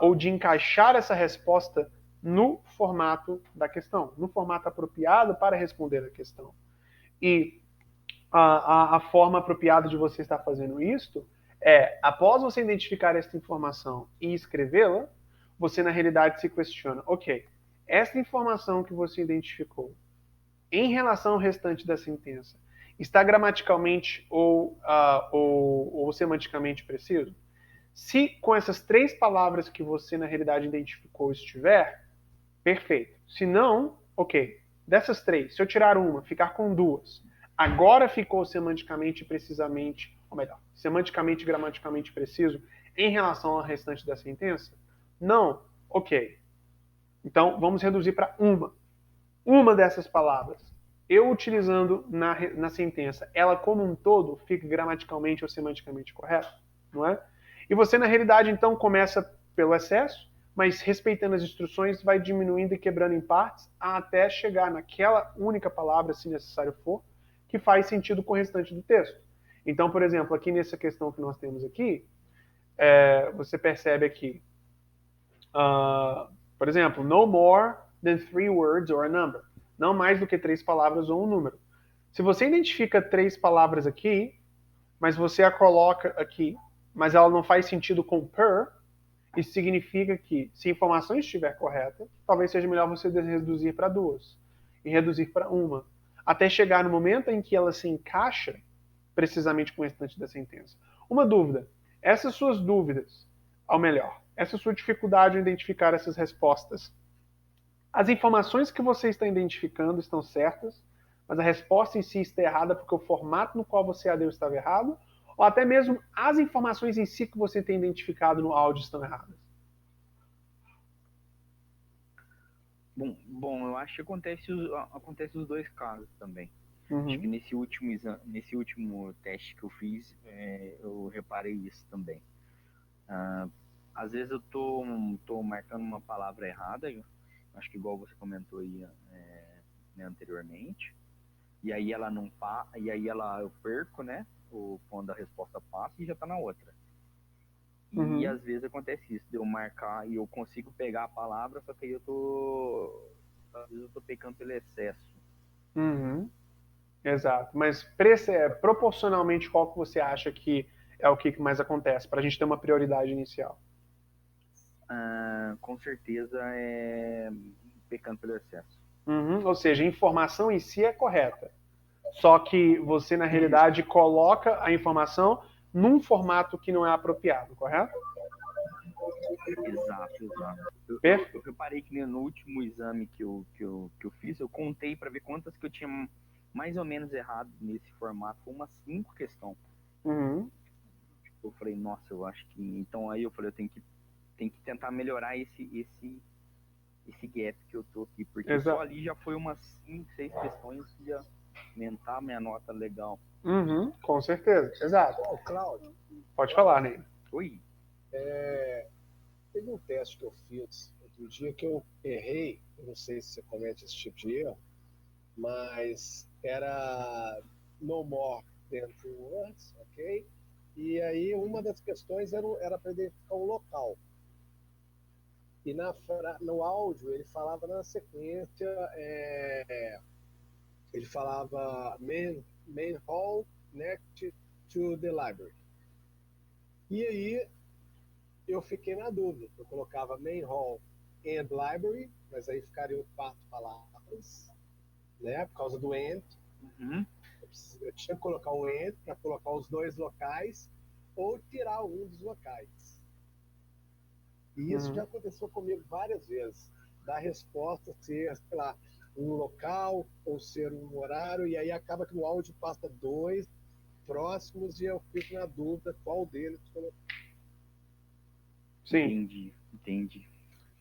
ou de encaixar essa resposta no formato da questão, no formato apropriado para responder a questão. E a forma apropriada de você estar fazendo isto é, após você identificar esta informação e escrevê-la, você na realidade se questiona, ok, esta informação que você identificou em relação ao restante da sentença está gramaticalmente ou semanticamente preciso? Se com essas três palavras que você na realidade identificou estiver, perfeito. Se não, ok. Dessas três, se eu tirar uma, ficar com duas, agora ficou semanticamente precisamente, ou melhor, semanticamente e gramaticalmente preciso em relação ao restante da sentença? Não, ok. Então vamos reduzir para uma dessas palavras, eu utilizando na sentença, ela como um todo fica gramaticalmente ou semanticamente correta, não é? E você, na realidade, então, começa pelo excesso, mas respeitando as instruções, vai diminuindo e quebrando em partes até chegar naquela única palavra, se necessário for, que faz sentido com o restante do texto. Então, por exemplo, aqui nessa questão que nós temos aqui, você percebe aqui, por exemplo, no more than 3 words or a number. Não mais do que 3 palavras ou um número. Se você identifica 3 palavras aqui, mas você a coloca aqui, mas ela não faz sentido com per, isso significa que, se a informação estiver correta, talvez seja melhor você reduzir para duas e reduzir para uma, até chegar no momento em que ela se encaixa precisamente com o restante da sentença. Uma dúvida. Essas suas dúvidas, ou melhor, essa sua dificuldade em identificar essas respostas, as informações que você está identificando estão certas, mas a resposta em si está errada porque o formato no qual você a deu estava errado, ou até mesmo as informações em si que você tem identificado no áudio estão erradas? Bom, eu acho que acontece os dois casos também. Acho que Uhum. nesse último teste que eu fiz, eu reparei isso também. Às vezes eu tô marcando uma palavra errada, acho que igual você comentou aí né, anteriormente, e aí ela não e aí eu perco, né? Quando a resposta passa e já tá na outra. E às vezes acontece isso, de eu marcar e eu consigo pegar a palavra, só que aí às vezes eu tô pecando pelo excesso. Exato. Mas proporcionalmente, qual que você acha que é o que mais acontece, para a gente ter uma prioridade inicial? Com certeza é pecando pelo excesso. Ou seja, a informação em si é correta. Só que você, na realidade, coloca a informação num formato que não é apropriado, correto? Exato. Eu reparei que no último exame que eu fiz, eu contei para ver quantas que eu tinha mais ou menos errado nesse formato. Foi umas 5 questões. Eu falei, nossa, eu acho que... Então aí eu falei, eu tenho que tentar melhorar esse gap que eu tô aqui. Porque Exato. só ali já foi umas 5, 6 questões que ia aumentar minha nota legal. Com certeza, exato. Cláudio. Pode falar, Ney. Oi. Teve um teste que eu fiz outro dia que eu errei, eu não sei se você comete esse tipo de erro, mas era no more than 2 words, ok? E aí uma das questões era para identificar um local. E no áudio ele falava na sequência, ele falava main hall next to the library. E aí eu fiquei na dúvida. Eu colocava main hall and library, mas aí ficariam 4 palavras, né? Por causa do and. Eu tinha que colocar um and para colocar os 2 locais ou tirar um dos locais. E isso já aconteceu comigo várias vezes. Da resposta ser, sei lá, um local ou ser um horário, e aí acaba que no áudio passa 2 próximos e eu fico na dúvida qual deles colocar. Sim. Entendi.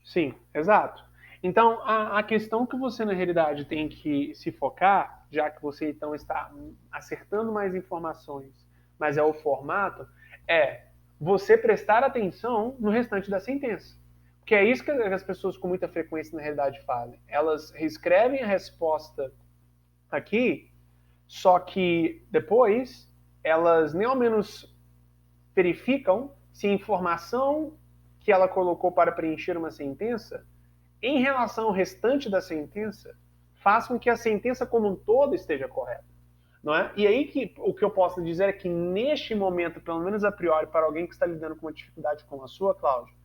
Sim, exato. Então, a questão que você, na realidade, tem que se focar, já que você, então, está acertando mais informações, mas é o formato, é você prestar atenção no restante da sentença. Porque é isso que as pessoas com muita frequência, na realidade, fazem. Elas reescrevem a resposta aqui, só que depois elas nem ao menos verificam se a informação que ela colocou para preencher uma sentença, em relação ao restante da sentença, faz com que a sentença como um todo esteja correta. Não é? E aí o que eu posso dizer é que neste momento, pelo menos a priori, para alguém que está lidando com uma dificuldade como a sua, Cláudio,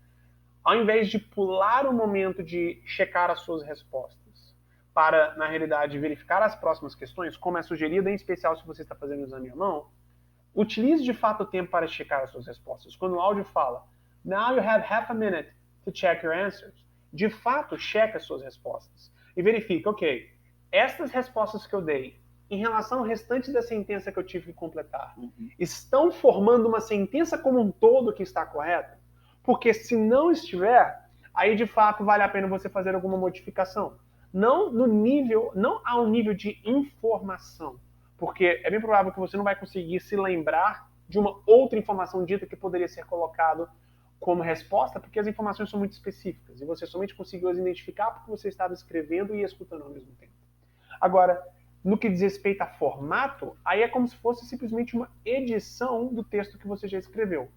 ao invés de pular o momento de checar as suas respostas para, na realidade, verificar as próximas questões, como é sugerido, em especial se você está fazendo o exame à mão, utilize de fato o tempo para checar as suas respostas. Quando o áudio fala, now you have half a minute to check your answers, de fato, cheque as suas respostas e verifique, ok, estas respostas que eu dei em relação ao restante da sentença que eu tive que completar, estão formando uma sentença como um todo que está correta? Porque se não estiver, aí de fato vale a pena você fazer alguma modificação. Não ao nível de informação, porque é bem provável que você não vai conseguir se lembrar de uma outra informação dita que poderia ser colocado como resposta, porque as informações são muito específicas e você somente conseguiu as identificar porque você estava escrevendo e escutando ao mesmo tempo. Agora, no que diz respeito a formato, aí é como se fosse simplesmente uma edição do texto que você já escreveu.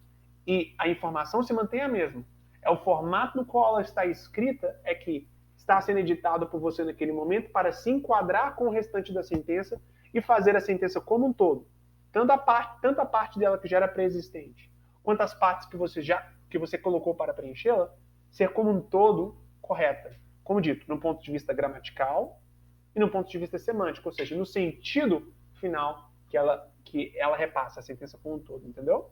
E a informação se mantém a mesma. É o formato no qual ela está escrita é que está sendo editado por você naquele momento para se enquadrar com o restante da sentença e fazer a sentença como um todo. Tanto a parte dela que já era pré-existente, quanto as partes que você colocou para preenchê-la, ser como um todo correta. Como dito, no ponto de vista gramatical e no ponto de vista semântico, ou seja, no sentido final que ela repassa a sentença como um todo, entendeu?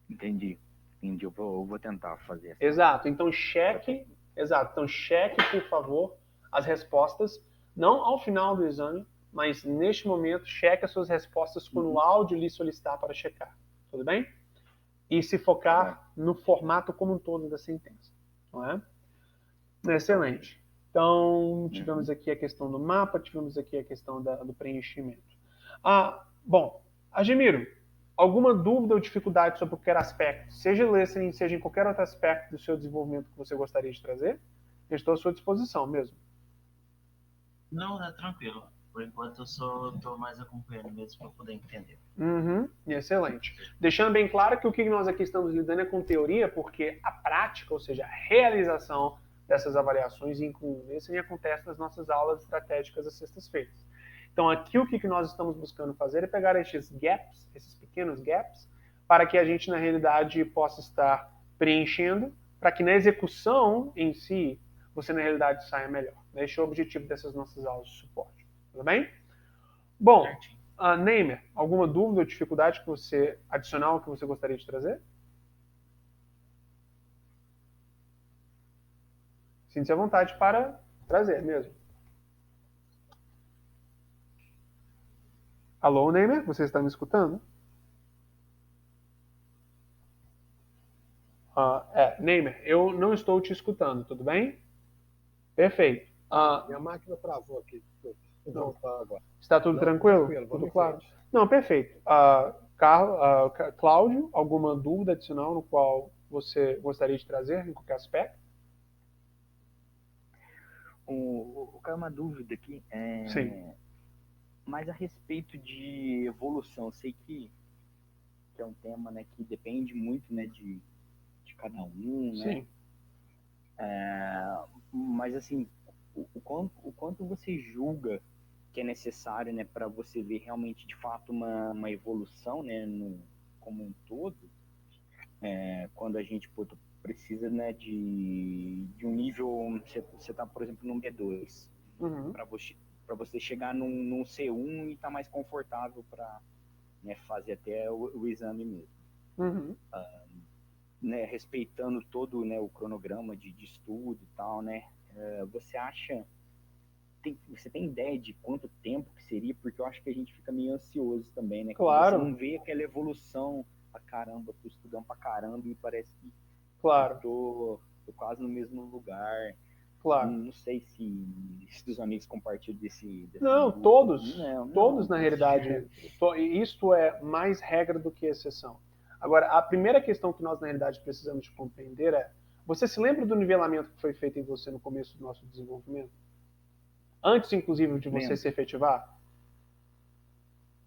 Entendi. Eu vou tentar fazer. Exato. Então cheque, por favor, as respostas, não ao final do exame, mas neste momento, cheque as suas respostas quando o áudio lhe solicitar para checar. Tudo bem? E se focar no formato como um todo da sentença. Não é? Excelente. Então, tivemos aqui a questão do mapa, tivemos aqui a questão do preenchimento. Bom, Agemiro, alguma dúvida ou dificuldade sobre qualquer aspecto, seja listening, seja em qualquer outro aspecto do seu desenvolvimento que você gostaria de trazer? Eu estou à sua disposição mesmo. Não, é tranquilo. Por enquanto eu só estou mais acompanhando mesmo para poder entender. Excelente. Deixando bem claro que o que nós aqui estamos lidando é com teoria, porque a prática, ou seja, a realização dessas avaliações inclui isso e acontece nas nossas aulas estratégicas às sextas-feiras. Então aqui o que nós estamos buscando fazer é pegar esses gaps, esses pequenos gaps, para que a gente na realidade possa estar preenchendo, para que na execução em si você na realidade saia melhor. Esse é o objetivo dessas nossas aulas de suporte. Tudo bem? Bom, Neymer, alguma dúvida ou dificuldade adicional que você gostaria de trazer? Sinta-se à vontade para trazer mesmo. Alô, Neymer, você está me escutando? Neymer, eu não estou te escutando, tudo bem? Perfeito. Minha máquina travou aqui. Vou voltar agora. Está tudo tranquilo? Tudo claro? Não, perfeito. Cláudio, alguma dúvida adicional no qual você gostaria de trazer em qualquer aspecto? Uma dúvida aqui Sim. mais a respeito de evolução. Eu sei que é um tema, né, que depende muito, né, de cada um, né? Sim. Mas assim, o quanto você julga que é necessário, né, para você ver realmente de fato uma evolução, né, como um todo, quando a gente precisa, né, de um nível, você está, por exemplo, no B2, para você chegar num C1 e estar tá mais confortável para, né, fazer até o exame mesmo. Né, respeitando todo, né, o cronograma de estudo e tal, né, você acha, você tem ideia de quanto tempo que seria? Porque eu acho que a gente fica meio ansioso também, né? Claro. Você não vê aquela evolução pra caramba, tô estudando pra caramba e parece que claro. eu tô quase no mesmo lugar. Claro. Não sei se os amigos compartilham desse Não, grupo. todos na realidade. Isto é mais regra do que exceção. Agora, a primeira questão que nós na realidade precisamos de compreender é: você se lembra do nivelamento que foi feito em você no começo do nosso desenvolvimento? Antes, inclusive, de você se efetivar?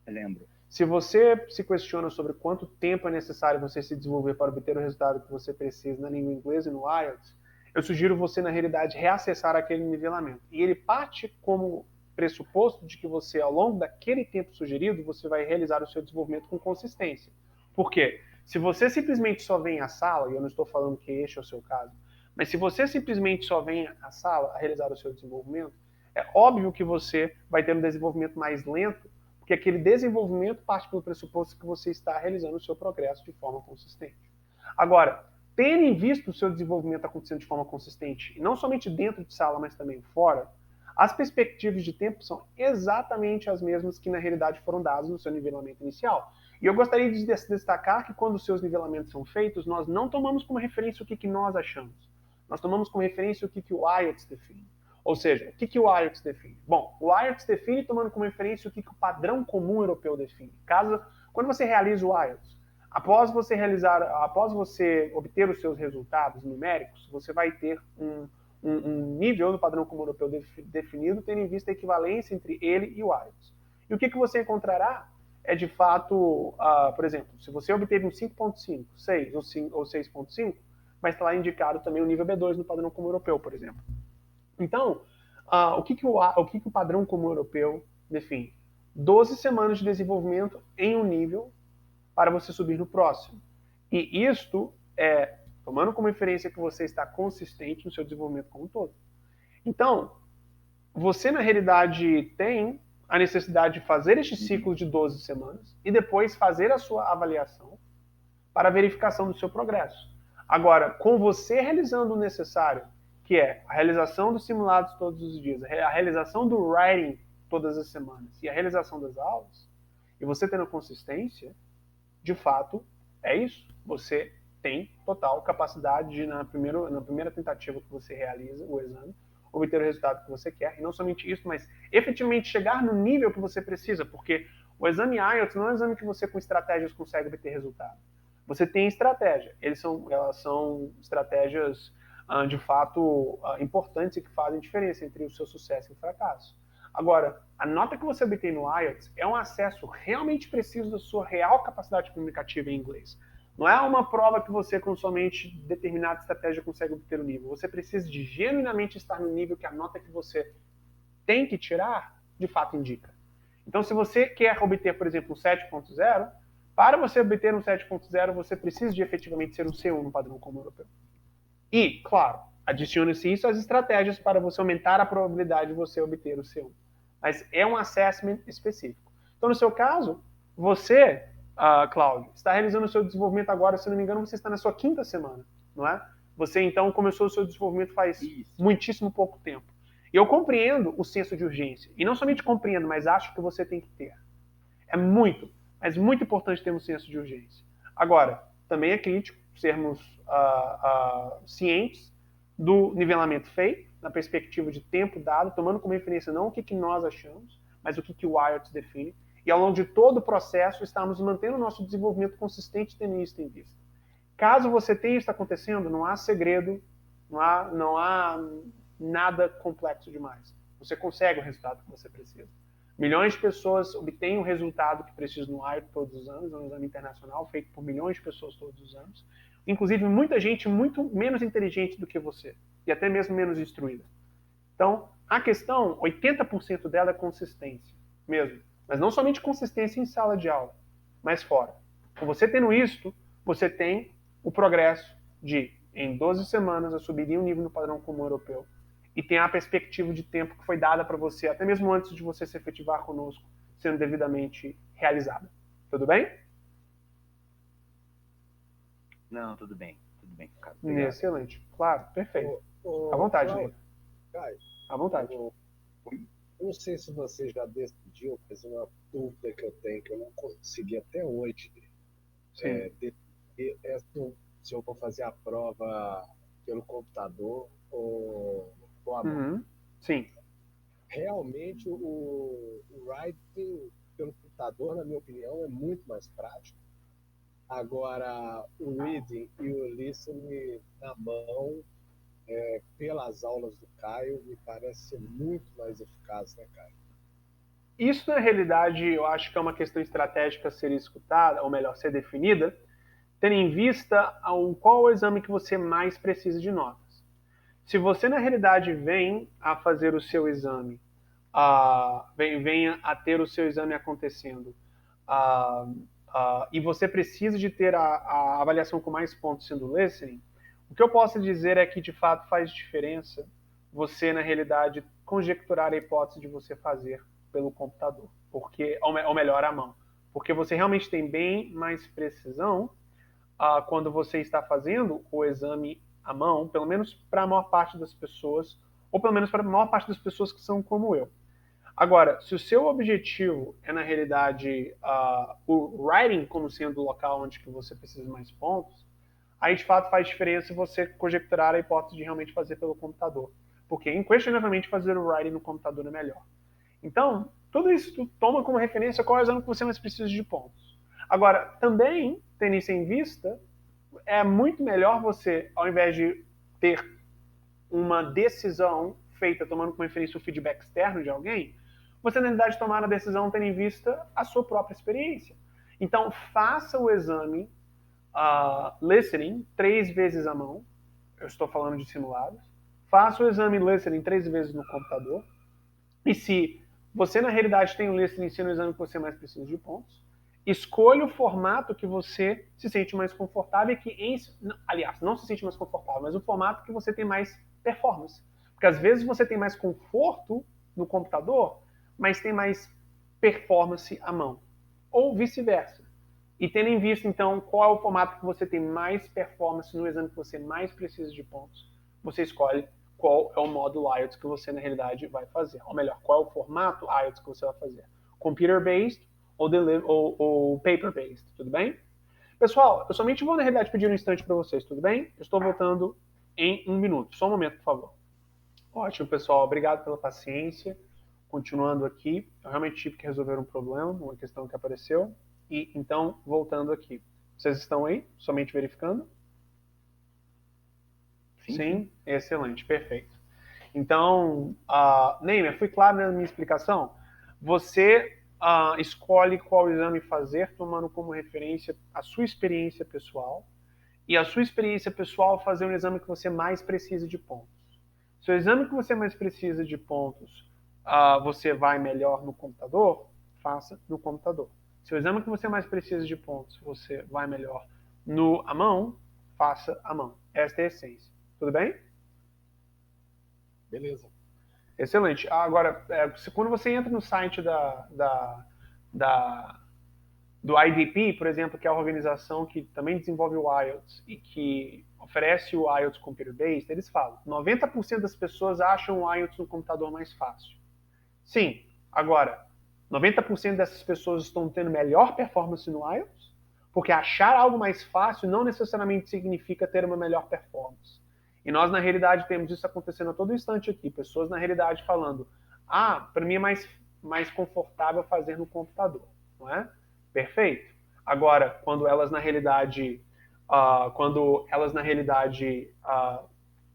Eu lembro. Se você se questiona sobre quanto tempo é necessário você se desenvolver para obter o resultado que você precisa na língua inglesa e no IELTS, eu sugiro você, na realidade, reacessar aquele nivelamento. E ele parte como pressuposto de que você, ao longo daquele tempo sugerido, você vai realizar o seu desenvolvimento com consistência. Por quê? Se você simplesmente só vem à sala, e eu não estou falando que este é o seu caso, mas se você simplesmente só vem à sala a realizar o seu desenvolvimento, é óbvio que você vai ter um desenvolvimento mais lento, porque aquele desenvolvimento parte pelo pressuposto que você está realizando o seu progresso de forma consistente. Agora, terem visto o seu desenvolvimento acontecendo de forma consistente, e não somente dentro de sala, mas também fora, as perspectivas de tempo são exatamente as mesmas que na realidade foram dadas no seu nivelamento inicial. E eu gostaria de destacar que quando os seus nivelamentos são feitos, nós não tomamos como referência o que nós achamos. Nós tomamos como referência o que o IELTS define. Ou seja, o que o IELTS define? Bom, o IELTS define tomando como referência o que o padrão comum europeu define. Quando você realiza o IELTS, após você obter os seus resultados numéricos, você vai ter um nível do padrão comum europeu definido, tendo em vista a equivalência entre ele e o IELTS. E o que você encontrará é, de fato, por exemplo, se você obteve um 5.5, 6 ou 6.5, vai estar lá indicado também o nível B2 no padrão comum europeu, por exemplo. Então, o que o padrão comum europeu define? 12 semanas de desenvolvimento em um nível para você subir no próximo. E isto é tomando como referência que você está consistente no seu desenvolvimento como um todo. Então, você na realidade tem a necessidade de fazer este ciclo de 12 semanas e depois fazer a sua avaliação para a verificação do seu progresso. Agora, com você realizando o necessário, que é a realização dos simulados todos os dias, a realização do writing todas as semanas e a realização das aulas, e você tendo consistência, de fato, é isso. Você tem total capacidade de, na primeira tentativa que você realiza o exame, obter o resultado que você quer. E não somente isso, mas efetivamente chegar no nível que você precisa, porque o exame IELTS não é um exame que você com estratégias consegue obter resultado. Você tem estratégia. Elas são estratégias, de fato, importantes e que fazem diferença entre o seu sucesso e o fracasso. Agora, a nota que você obtém no IELTS é um acesso realmente preciso da sua real capacidade comunicativa em inglês. Não é uma prova que você, com somente determinada estratégia, consegue obter o nível. Você precisa de genuinamente estar no nível que a nota que você tem que tirar, de fato, indica. Então, se você quer obter, por exemplo, um 7.0, para você obter um 7.0, você precisa de efetivamente ser um C1 no padrão comum europeu. E, claro, adicione-se isso às estratégias para você aumentar a probabilidade de você obter o C1. Mas é um assessment específico. Então, no seu caso, você, Cláudio, está realizando o seu desenvolvimento agora, se não me engano, você está na sua 5ª semana, não é? Você, então, começou o seu desenvolvimento faz muitíssimo pouco tempo. E eu compreendo o senso de urgência. E não somente compreendo, mas acho que você tem que ter. É muito, mas muito importante termos senso de urgência. Agora, também é crítico sermos cientes do nivelamento feito, na perspectiva de tempo dado, tomando como referência não o que nós achamos, mas o que o IELTS define. E ao longo de todo o processo, estamos mantendo o nosso desenvolvimento consistente tendo isso em vista. Caso você tenha isso acontecendo, não há segredo, não há nada complexo demais. Você consegue o resultado que você precisa. Milhões de pessoas obtêm o resultado que precisam no IELTS todos os anos, é um exame internacional feito por milhões de pessoas todos os anos. Inclusive, muita gente muito menos inteligente do que você, e até mesmo menos instruída. Então, a questão, 80% dela é consistência, mesmo. Mas não somente consistência em sala de aula, mas fora. Com você tendo isto, você tem o progresso de, em 12 semanas, eu subiria um nível no padrão comum europeu, e tem a perspectiva de tempo que foi dada para você, até mesmo antes de você se efetivar conosco, sendo devidamente realizada. Tudo bem? Não, tudo bem, cara. Excelente. Claro, perfeito. À vontade, Ney. À vontade. Eu não sei se você já decidiu, mas uma dúvida que eu tenho, que eu não consegui até hoje, se eu vou fazer a prova pelo computador ou a mão. Sim. Realmente, o writing pelo computador, na minha opinião, é muito mais prático. Agora, o reading e o listening na mão, pelas aulas do Caio, me parece ser muito mais eficaz, né, Caio? Isso, na realidade, eu acho que é uma questão estratégica a ser escutada, ou melhor, ser definida, tendo em vista qual o exame que você mais precisa de notas. Se você, na realidade, vem a fazer o seu exame, venha a ter o seu exame acontecendo, e você precisa de ter a avaliação com mais pontos sendo listening, o que eu posso dizer é que, de fato, faz diferença você, na realidade, conjecturar a hipótese de você fazer pelo computador, ou melhor, à mão. Porque você realmente tem bem mais precisão quando você está fazendo o exame à mão, pelo menos para a maior parte das pessoas, ou pelo menos para a maior parte das pessoas que são como eu. Agora, se o seu objetivo é, na realidade, o writing como sendo o local onde que você precisa de mais pontos, aí, de fato, faz diferença você conjecturar a hipótese de realmente fazer pelo computador. Porque, inquestionavelmente, fazer o writing no computador é melhor. Então, tudo isso toma como referência qual é o exame que você mais precisa de pontos. Agora, também, tendo isso em vista, é muito melhor você, ao invés de ter uma decisão feita tomando como referência o feedback externo de alguém, você, na realidade, tomar a decisão tendo em vista a sua própria experiência. Então, faça o exame listening 3 vezes à mão. Eu estou falando de simulados. Faça o exame listening 3 vezes no computador. E se você, na realidade, tem o listening sendo o exame que você mais precisa de pontos, escolha o formato que você se sente mais confortável aliás, não se sente mais confortável, mas o formato que você tem mais performance. Porque às vezes você tem mais conforto no computador, mas tem mais performance à mão. Ou vice-versa. E tendo em vista, então, qual é o formato que você tem mais performance no exame que você mais precisa de pontos, você escolhe qual é o módulo IELTS que você, na realidade, vai fazer. Ou melhor, qual é o formato IELTS que você vai fazer. Computer-based ou paper-based, tudo bem? Pessoal, eu somente vou, na realidade, pedir um instante para vocês, tudo bem? Eu estou voltando em 1 minuto. Só um momento, por favor. Ótimo, pessoal. Obrigado pela paciência. continuando aqui, eu realmente tive que resolver um problema, uma questão que apareceu. E então, voltando aqui. Vocês estão aí? Somente verificando? Sim? Excelente, perfeito. Então, Neymer, fui claro na minha explicação? Você escolhe qual exame fazer, tomando como referência a sua experiência pessoal, e a sua experiência pessoal fazer um exame que você mais precisa de pontos. Se o exame que você mais precisa de pontos, você vai melhor no computador, faça no computador. Se o exame que você mais precisa de pontos, você vai melhor à mão, faça à mão. Esta é a essência. Tudo bem? Beleza. Excelente. Agora, quando você entra no site do IDP, por exemplo, que é a organização que também desenvolve o IELTS e que oferece o IELTS computer-based, eles falam 90% das pessoas acham o IELTS no computador mais fácil. Sim, agora, 90% dessas pessoas estão tendo melhor performance no IELTS, porque achar algo mais fácil não necessariamente significa ter uma melhor performance. E nós, na realidade, temos isso acontecendo a todo instante aqui. Pessoas, na realidade, falando, para mim é mais confortável fazer no computador, não é? Perfeito. Agora, quando elas, na realidade,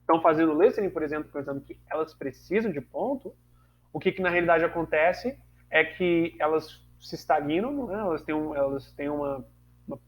estão fazendo listening, por exemplo, por exemplo, que elas precisam de ponto, o que na realidade acontece é que elas se estagnam, né? Elas têm uma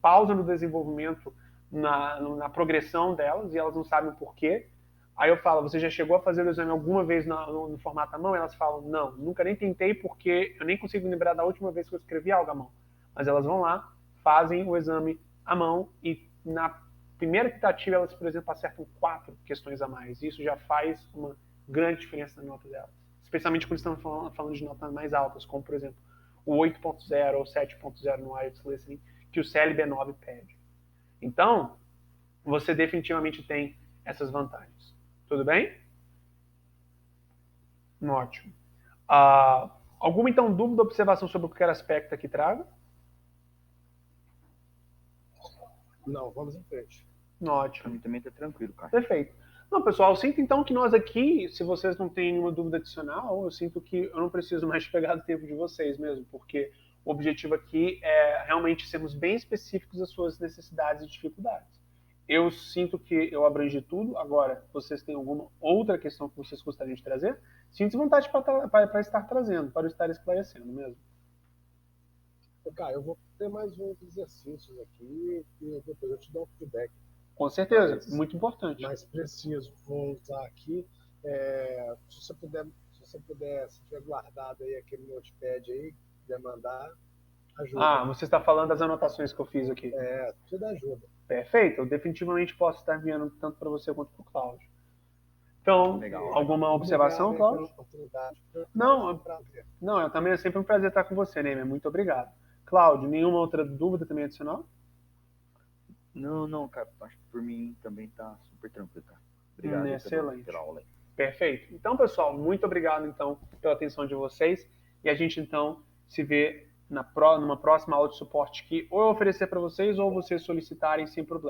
pausa no desenvolvimento, na progressão delas, e elas não sabem o porquê. Aí eu falo, você já chegou a fazer o exame alguma vez no formato à mão? Elas falam, não, nunca nem tentei porque eu nem consigo lembrar da última vez que eu escrevi algo à mão. Mas elas vão lá, fazem o exame à mão e na primeira tentativa elas, por exemplo, acertam 4 questões a mais. Isso já faz uma grande diferença na nota delas. Especialmente quando estamos falando de notas mais altas, como, por exemplo, o 8.0 ou 7.0 no IELTS Listening, que o CLB9 pede. Então, você definitivamente tem essas vantagens. Tudo bem? Ótimo. Alguma, então, dúvida ou observação sobre qualquer aspecto aqui trago? Não, vamos em frente. Ótimo. Pra mim também tá tranquilo, cara. Perfeito. Não, pessoal, eu sinto então que nós aqui, se vocês não têm nenhuma dúvida adicional, eu sinto que eu não preciso mais pegar do tempo de vocês mesmo, porque o objetivo aqui é realmente sermos bem específicos das suas necessidades e dificuldades. Eu sinto que eu abrangi tudo. Agora, vocês têm alguma outra questão que vocês gostariam de trazer? Sinto vontade para estar trazendo, para estar esclarecendo mesmo. Cara, eu vou ter mais uns exercícios aqui e depois eu te dou um feedback. Com certeza, muito importante. Mais preciso. Vou usar aqui. Se você puder, se tiver guardado aí aquele notepad aí, quiser mandar, ajuda. Você está falando das anotações que eu fiz aqui. Tudo ajuda. Perfeito, eu definitivamente posso estar enviando tanto para você quanto para o Cláudio. Então, Legal. alguma observação, Cláudio? Não, também é sempre um prazer estar com você, Neymer. Muito obrigado. Cláudio, nenhuma outra dúvida também adicional? Não, cara. Acho que por mim também tá super tranquilo, cara. Obrigado Excelente. pela aula aí. Perfeito. Então, pessoal, muito obrigado então pela atenção de vocês. E a gente então se vê numa próxima aula de suporte que ou eu oferecer para vocês ou vocês solicitarem sem problema.